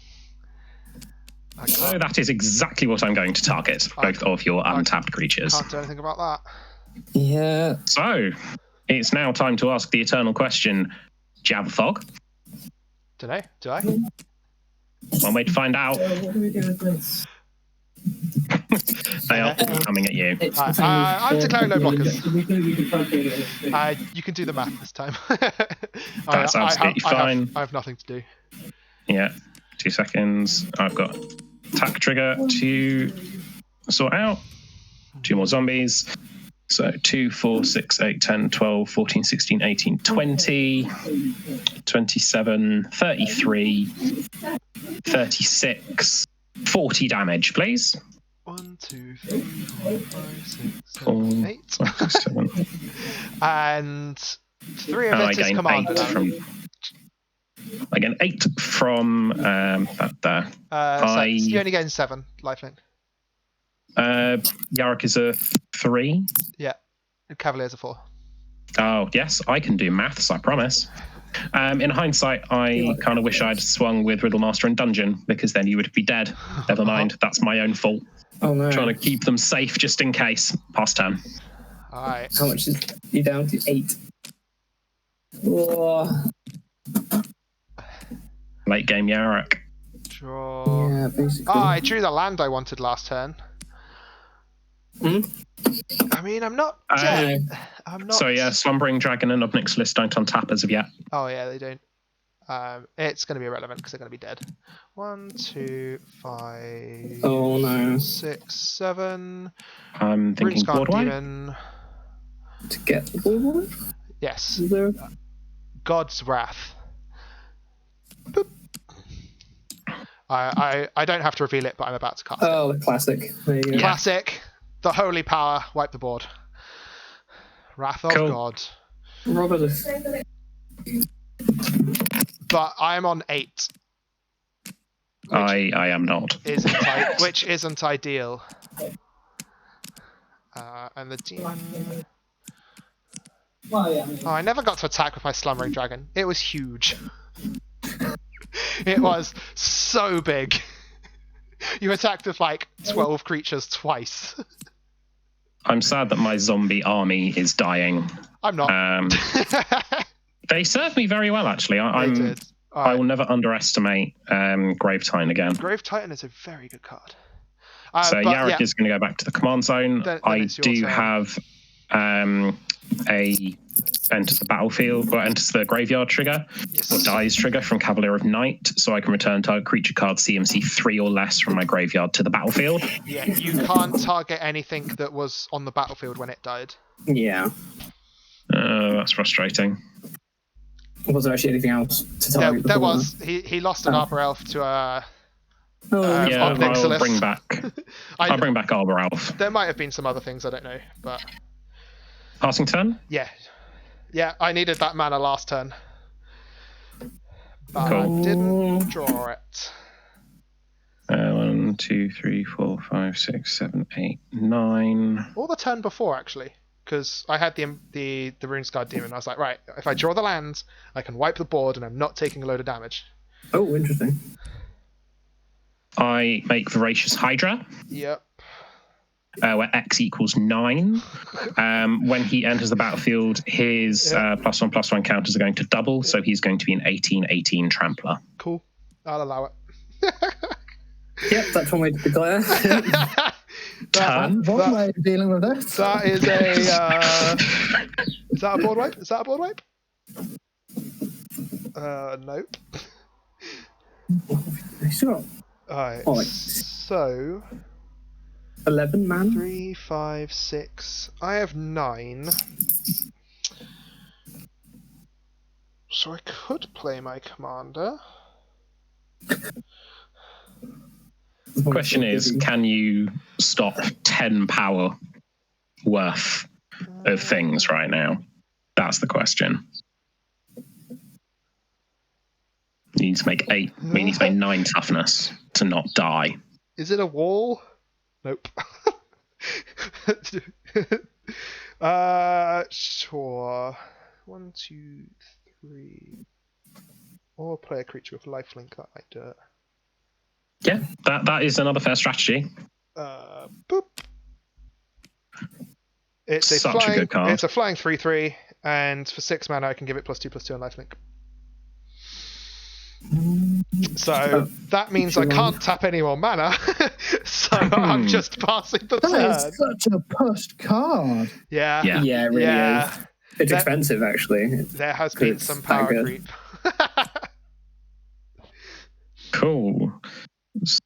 So that is exactly what I'm going to target, both of your untapped creatures. Can't do anything about that. Yeah. So it's now time to ask the eternal question: do you have a fog? Dunno. Do I? One way to find out. What do we do with this? They are all coming at you. I'm declaring no blockers. We can try to You can do the math this time. That's absolutely fine. I have nothing to do. Yeah, 2 seconds. I've got attack trigger to sort out. 2 more zombies. So 2, 4, 6, 8, 10, 12, 14, 16, 18, 20, 27, 33, 36, 40 damage, please. 1, 2, 3, 4, 5, 6, 7, 8. 7. And 3 of it is commanded. I get 8 from that there. So you only gain 7 lifelink. Yarok is a 3. Yeah. And Cavalier's a 4. Oh, yes, I can do maths, I promise. In hindsight, I kind of wish I'd swung with Riddlemaster and Dungeon, because then you would be dead. Never mind, that's my own fault. Oh no. Trying to keep them safe just in case. Pass turn. Alright. How much is you down to? 8. Oh. Late game Yarok. Draw. Yeah, basically. I drew the land I wanted last turn. Hmm? I mean, I'm not dead. I'm not. So yeah, Slumbering Dragon and Obnix List don't untap as of yet. Oh yeah, they don't. It's going to be irrelevant because they're going to be dead. 1, 2, 5, Oh no. 6, 7. I'm thinking Runescarn board wipe. Demon. To get the ball? Yes. Is there? God's Wrath. Boop. I don't have to reveal it, but I'm about to cast it. Oh, the classic. There you go. Classic. The holy power. Wipe the board. Wrath of Cool. God. Robert. But I'm on 8. I am not. Which isn't ideal. And the demon... Oh, I never got to attack with my slumbering dragon. It was huge. It was so big. You attacked with like 12 creatures twice. I'm sad that my zombie army is dying. I'm not. They serve me very well, actually. I will never underestimate Grave Titan again. Grave Titan is a very good card. So Yarok is going to go back to the command zone. Then I it's your do turn. have a enters the battlefield, or enters the graveyard trigger, Yes. or dies trigger from Cavalier of Night, so I can return target creature card CMC 3 or less from my graveyard to the battlefield. Yeah, you can't target anything that was on the battlefield when it died. Yeah. That's frustrating. Was there actually anything else to target? There before was. He lost an Arbor Elf to that? Oh, Yeah, I'll Nixilis. bring back. I'll bring back Arbor Elf. There might have been some other things, I don't know, but Passing turn. yeah. Yeah, I needed that mana last turn. But Cool. I didn't draw it. 1, 2, 3, 4, 5, 6, 7, 8, 9. Or the turn before, actually. Because I had the Runescarred Demon. I was like, right, if I draw the lands, I can wipe the board and I'm not taking a load of damage. Oh, interesting. I make Voracious Hydra, Yep. where X equals 9. When he enters the battlefield, his +1/+1 counters are going to double, so he's going to be an 18/18 Trampler. Cool. I'll allow it. Yep, that's one way to declare. Turn. One way of dealing with this. That is a... is that a board wipe? Is that a board wipe? Nope. He's got Alright, Oh, like- so... 11 man. 3, 5, 6. I have 9. So I could play my commander. Question is, can you stop 10 power worth of things right now? That's the question. You need to make 8. We need to make 9 toughness to not die. Is it a wall? Nope. Sure. 1, 2, 3. Or play a creature with lifelink, that might do it. Yeah, that is another fair strategy. Boop. It's a Such a flying, good card. It's a flying 3/3, and for 6 mana I can give it +2/+2 on lifelink. So that means I can't tap any more mana. So I'm just passing the That turn. is such a pushed card. Yeah. Yeah. Yeah, it really Yeah. is. It's expensive, actually. There has been It's some power staggered. creep. Cool.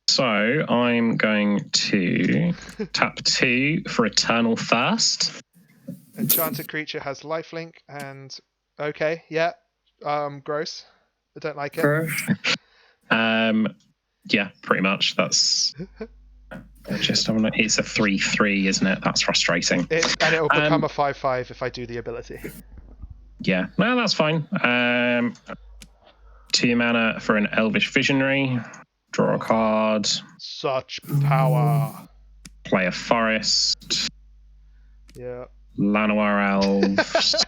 So I'm going to tap 2 for Eternal Thirst. Enchanted creature has lifelink and okay, yeah. Gross. I don't like it. Crush. Yeah, pretty much. That's just. It's a 3/3, isn't it? That's frustrating. And it'll become a 5/5 if I do the ability. Yeah, no, that's fine. 2 mana for an Elvish Visionary. Draw a card. Such power. Play a Forest. Yeah. Llanowar Elves.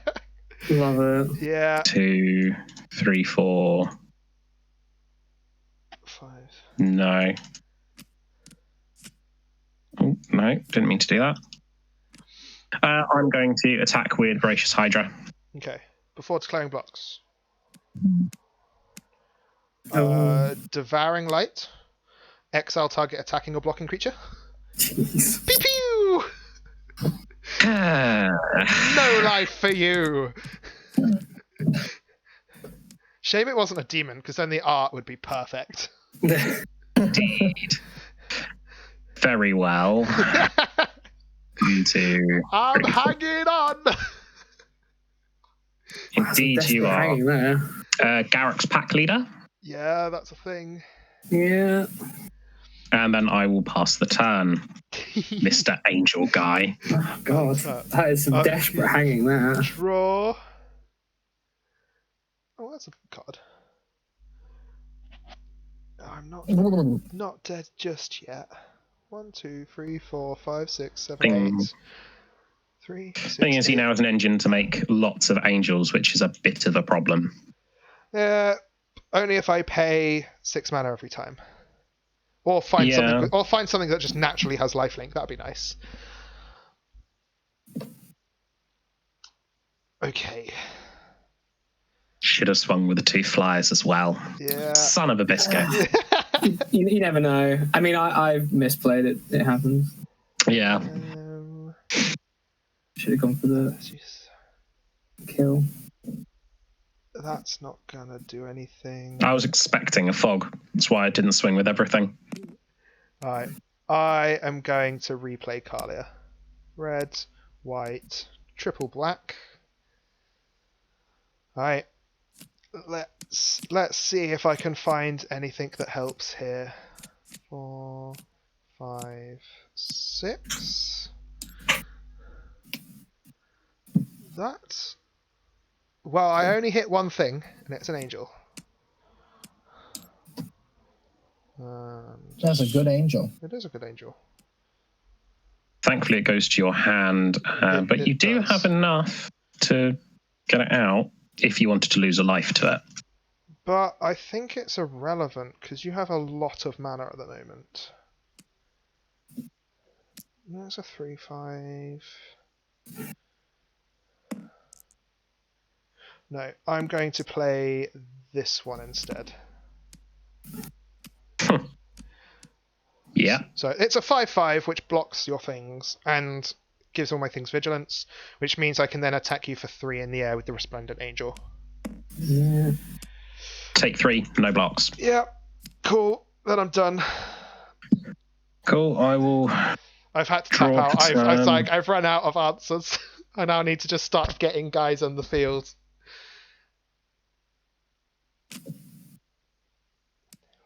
Love it. Yeah. 2, 3, 4. 5. No. Oh, no, didn't mean to do that. I'm going to attack with Voracious Hydra. Okay. Before declaring blocks. Oh. Devouring Light. Exile target attacking or blocking creature. Jeez. Pew pew! No life for you! Shame it wasn't a demon, because then the art would be perfect. Indeed. Very well. Into. I'm hanging on! Indeed, you are. Hanging there. Garrick's Pack Leader. Yeah, that's a thing. Yeah. And then I will pass the turn, Mr. Angel Guy. Oh, God. That is some desperate hanging there. Draw. Oh, that's a good card. I'm not dead just yet. 1, 2, 3, 4, 5, 6, 7, 8. 3, 6, Thing is, he 8. now has an engine to make lots of angels, which is a bit of a problem. Only if I pay 6 mana every time. Or find something that just naturally has lifelink. That'd be nice. Okay. Should have swung with the 2 flyers as well. Yeah. Son of a biscuit. You never know. I mean, I've misplayed it. It happens. Yeah. Should have gone for the kill. That's not gonna do anything. I was expecting a fog. That's why I didn't swing with everything. Alright. I am going to replay Kaalia. Red, white, triple black. Alright. Let's see if I can find anything that helps here. 4, 5, 6. That's... Well, I only hit one thing, and it's an angel. That's a good angel. It is a good angel. Thankfully, it goes to your hand, but you do have enough to get it out if you wanted to lose a life to it. But I think it's irrelevant, because you have a lot of mana at the moment. There's a 3/5. No, I'm going to play this one instead. Yeah. So it's a 5/5, which blocks your things and gives all my things vigilance, which means I can then attack you for 3 in the air with the Resplendent Angel. Yeah. Take 3, no blocks. Yeah, cool. Then I'm done. Cool. I will. I've had to tap out. I've run out of answers. I now need to just start getting guys on the field.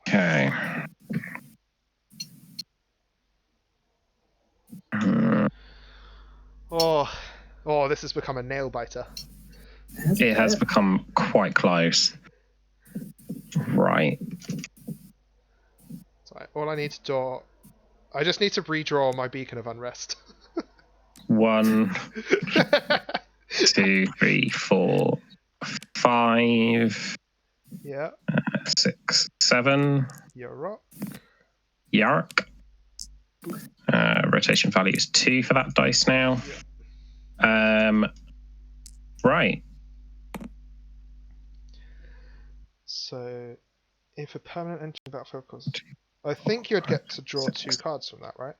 Okay. Oh, this has become a nail biter. It has become quite close. Right. So all I need to do, I just need to redraw my Beacon of Unrest. 1, 2, 3, 4, 5. Yeah. 6, 7. Yarok. Yarok. Rotation value is 2 for that dice now. Right. So, if a permanent entry battlefield causes, I think you'd get to draw 2 cards from that, right?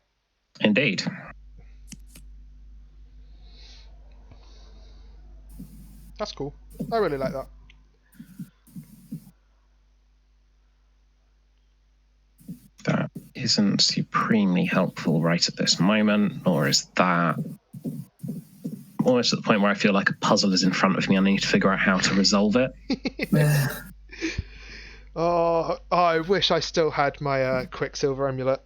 Indeed. That's cool. I really like that. That isn't supremely helpful right at this moment, nor is that. Almost at the point where I feel like a puzzle is in front of me and I need to figure out how to resolve it. Oh, I wish I still had my Quicksilver Amulet.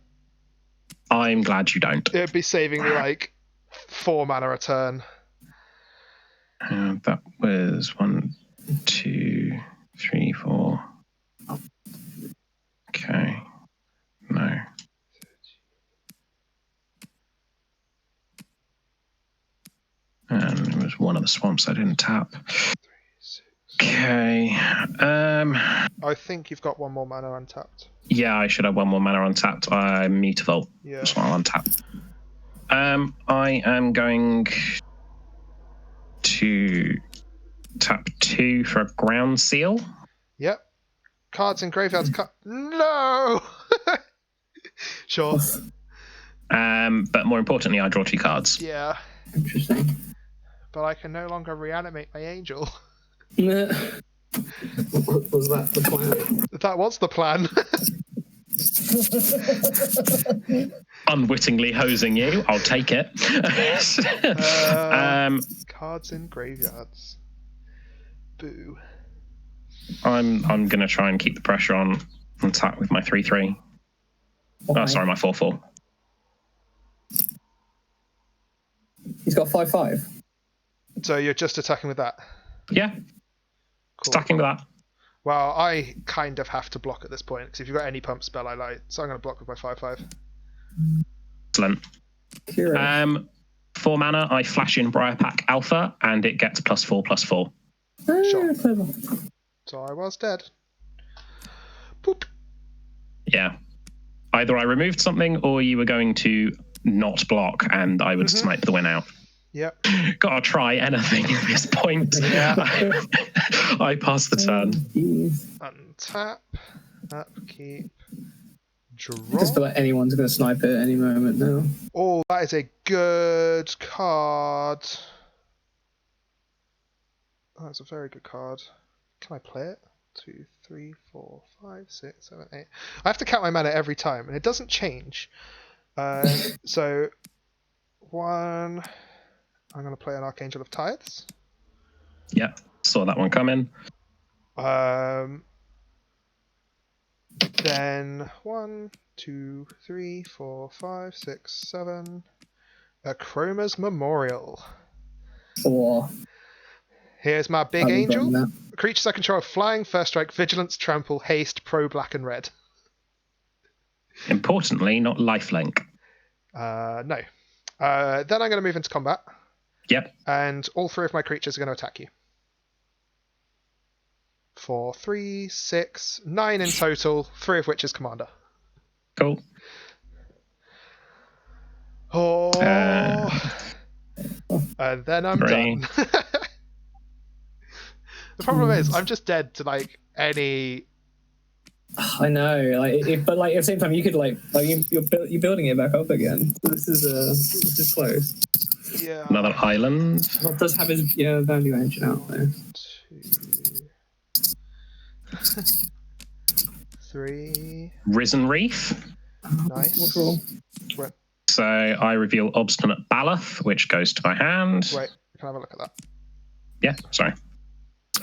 I'm glad you don't. It'd be saving me like 4 mana a turn. That was 1, 2, 3, 4. Okay. No. And it was one of the swamps I didn't tap. Okay. I think you've got 1 more mana untapped. Yeah, I should have 1 more mana untapped. I'm Mutavault. Yeah. That's why I'll untap. I am going to tap 2 for a ground seal. Yep. Cards in graveyards. No! Sure. But more importantly, I draw 2 cards. Yeah. Interesting. But I can no longer reanimate my angel. Was that the plan? That was the plan. Unwittingly hosing you. I'll take it. Cards in graveyards. Boo. I'm going to try and keep the pressure on Attack with my 3/3. Okay. Oh, sorry, my 4/4. He's got 5/5. So you're just attacking with that? Yeah, Cool. stacking with that. Well, I kind of have to block at this point, because if you've got any pump spell, I like. So I'm going to block with my 5/5. Excellent. Curious. 4 mana, I flash in Briarpack Alpha, and it gets +4/+4. Sure. Clever. So I was dead. Boop. Yeah. Either I removed something, or you were going to not block, and I would snipe the win out. Yep. Gotta try anything at this point. Yeah. I pass the turn. Untap. Upkeep. Draw. I just feel like anyone's going to snipe it at any moment now. Oh, that is a good card. That's a very good card. Can I play it? 2, 3, 4, 5, 6, 7, 8. I have to count my mana every time, and it doesn't change. So, 1. I'm going to play an Archangel of Tithes. Yep, saw that one coming. Then 1, 2, 3, 4, 5, 6, 7. Chroma's Memorial. 4. Here's my big I'll be angel. burning Creatures I control have Flying, First Strike, Vigilance, Trample, Haste, Pro, Black, and Red. Importantly, not lifelink. No. Then I'm going to move into combat. Yep. And all 3 of my creatures are going to attack you. 4, 3, 6, 9 in total, 3 of which is Commander. Cool. Oh. And then I'm 3. done. The problem is, I'm just dead to like any. I know, but at the same time, you could you're building it back up again. This is close. Yeah. Another island. It does have his value engine out there. 2, 3. Risen Reef. Nice. Wait, So I reveal Obstinate Baloth, which goes to my hand. can I have a look at Yeah, sorry.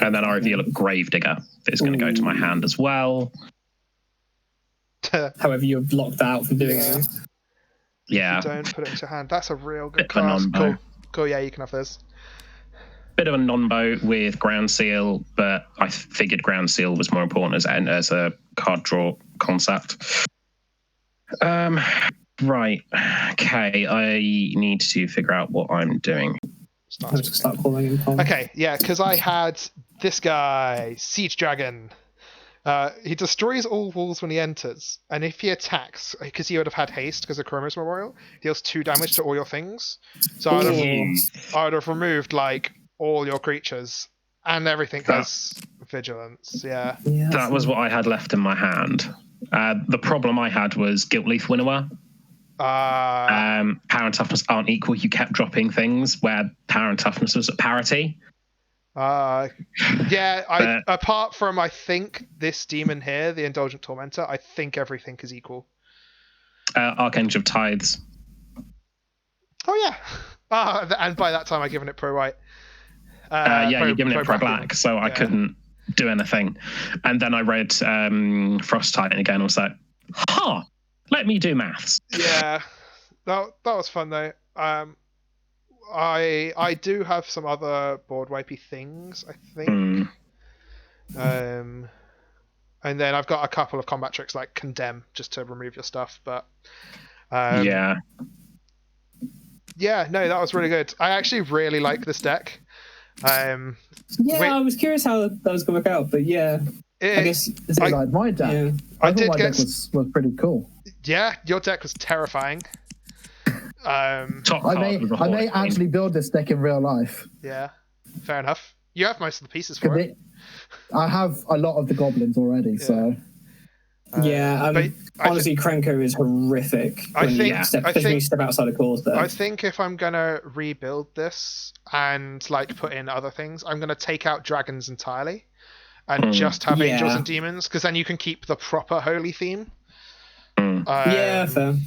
And then I reveal a Gravedigger that is going to go to my hand as well. that? However, you're blocked out from doing it. Yeah. Don't put it into your hand. That's a real good Bit of a card. non-bow. Cool. Yeah, you can have this. Bit of a non-bow with Ground Seal, but I figured Ground Seal was more important as a card draw concept. Right. Okay, I need to figure out what I'm doing. I'll just start calling him Tom. Okay, yeah, because I had this guy, Siege Dragon. He destroys all walls when he enters, and if he attacks, because he would have had haste because of Chroma's Memorial, deals 2 damage to all your things. So I would have removed like all your creatures, and everything has vigilance. Yeah. That was what I had left in my hand. The problem I had was Guilt Leaf Winnower. Power and toughness aren't equal. You kept dropping things where power and toughness was at parity. Yeah, apart from I think this demon here, the Indulgent Tormentor, I think everything is equal. Archangel of Tithes. Oh yeah. And by that time I'd given it pro white. You'd given it pro black, so I couldn't do anything. And then I read Frost Titan again and was like, let me do maths. Yeah, that was fun though. I do have some other board wipey things, I think. And then I've got a couple of combat tricks like Condemn just to remove your stuff, but yeah, no, that was really good. I actually really like this deck. I was curious how that was going to work out, but yeah, I guess it's like my deck. Yeah. I thought my deck was pretty cool. Yeah, your deck was terrifying. I may actually build this deck in real life. Yeah, fair enough. You have most of the pieces for it. I have a lot of the goblins already, so. Honestly, Krenko is horrific. Especially when you step outside of cores there. I think if I'm gonna rebuild this and like put in other things, I'm gonna take out dragons entirely and just have angels and demons, because then you can keep the proper holy theme. Fair. Yeah. To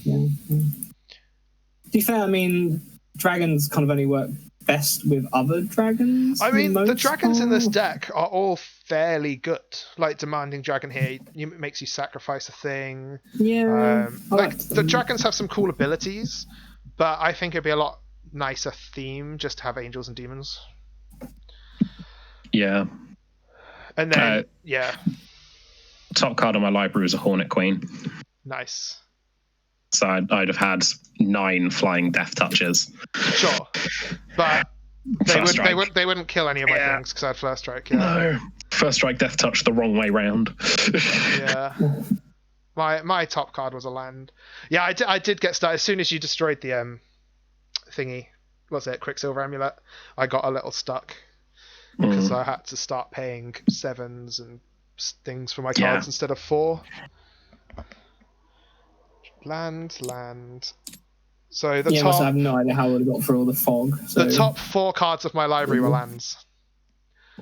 be fair, I mean, dragons kind of only work best with other dragons. I mean, the most dragons in this part. deck are all fairly good. Like Demanding Dragon here, makes you sacrifice a thing. Yeah, I Like liked the them. dragons have some cool abilities, but I think it'd be a lot nicer theme just to have angels and demons. Yeah. And then yeah, Top card on my library was a Hornet Queen. nice. So I'd have had 9 flying death touches. Sure, but First strike. they wouldn't kill any of my things because I had first strike. Yeah. No. First strike death touch the wrong way round. Yeah. My top card was a land. Yeah, I did get started as soon as you destroyed the thingy. Was it Quicksilver Amulet? I got a little stuck because I had to start paying 7s and things for my cards instead of 4. Land. So the Must top have no idea how I would have got through all the fog. So. the top 4 cards of my library were lands.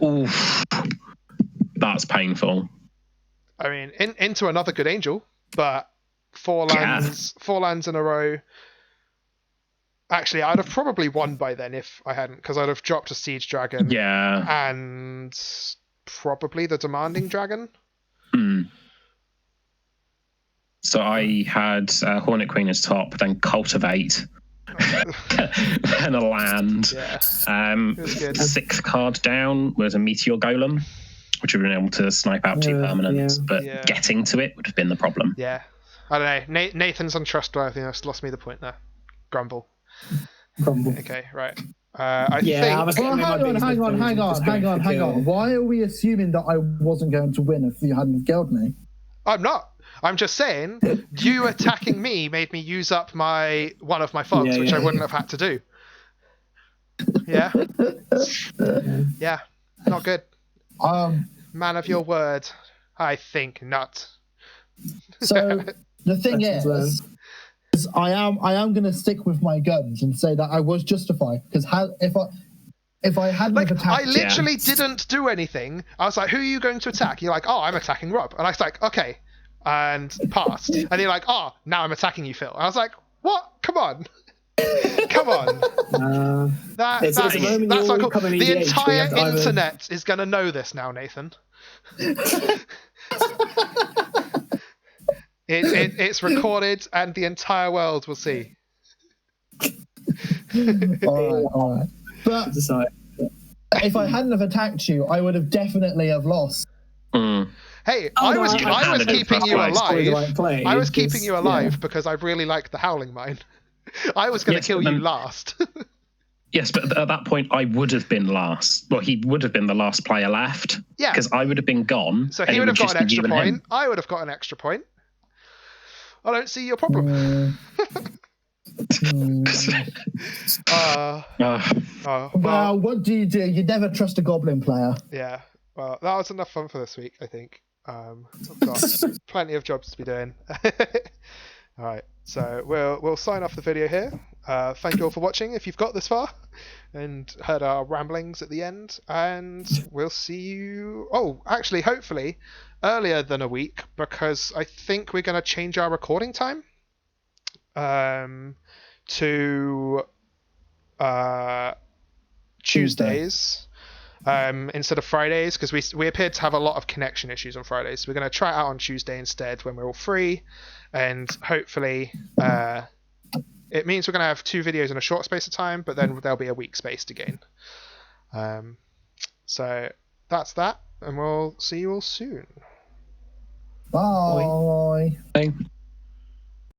Oof. That's painful. I mean, into another good angel, but 4 lands in a row. Actually, I'd have probably won by then if I hadn't, because I'd have dropped a Siege Dragon. Yeah. And probably the Demanding Dragon. So I had Hornet Queen as top, then Cultivate, then a land. Yeah. It was good. 6th card down was a Meteor Golem, which would have been able to snipe out 2 permanents, but getting to it would have been the problem. Yeah. I don't know. Nathan's untrustworthiness lost me the point there. Grumble. Okay, right. I think. Well, hang on. Why are we assuming that I wasn't going to win if you hadn't killed me? I'm not. I'm just saying, you attacking me made me use up one of my fogs, which I wouldn't have had to do. Yeah. Yeah. Not good. Man of your word. I think not. So the thing is I am going to stick with my guns and say that I was justified, because if I hadn't attacked, I literally didn't do anything. I was like, "Who are you going to attack?" You're like, "Oh, I'm attacking Rob," and I was like, "Okay," and passed. And you're like, "Oh, now I'm attacking you, Phil." And I was like, "What? Come on." Come on. That's not cool. The entire internet is going to know this now, Nathan. It's recorded and the entire world will see. All right. But if I hadn't have attacked you, I would have definitely have lost. Hey, I was keeping you alive. I was keeping you alive because I really liked the Howling Mine. I was going to kill you last. Yes, but at that point, I would have been last. Well, he would have been the last player left. Yeah. Because I would have been gone. So he would have got an extra point. I would have got an extra point. I don't see your problem. Well, what do? You never trust a goblin player. Yeah. Well, that was enough fun for this week, I think. I've got plenty of jobs to be doing. All right. So we'll sign off the video here. Thank you all for watching if you've got this far and heard our ramblings at the end. And we'll see you... Oh, actually, hopefully earlier than a week, because I think we're going to change our recording time to Tuesdays instead of Fridays, because we appeared to have a lot of connection issues on Fridays. So we're going to try it out on Tuesday instead when we're all free, and hopefully it means we're going to have 2 videos in a short space of time, but then there'll be a week spaced again. So that's that, and we'll see you all soon. Bye. Bye.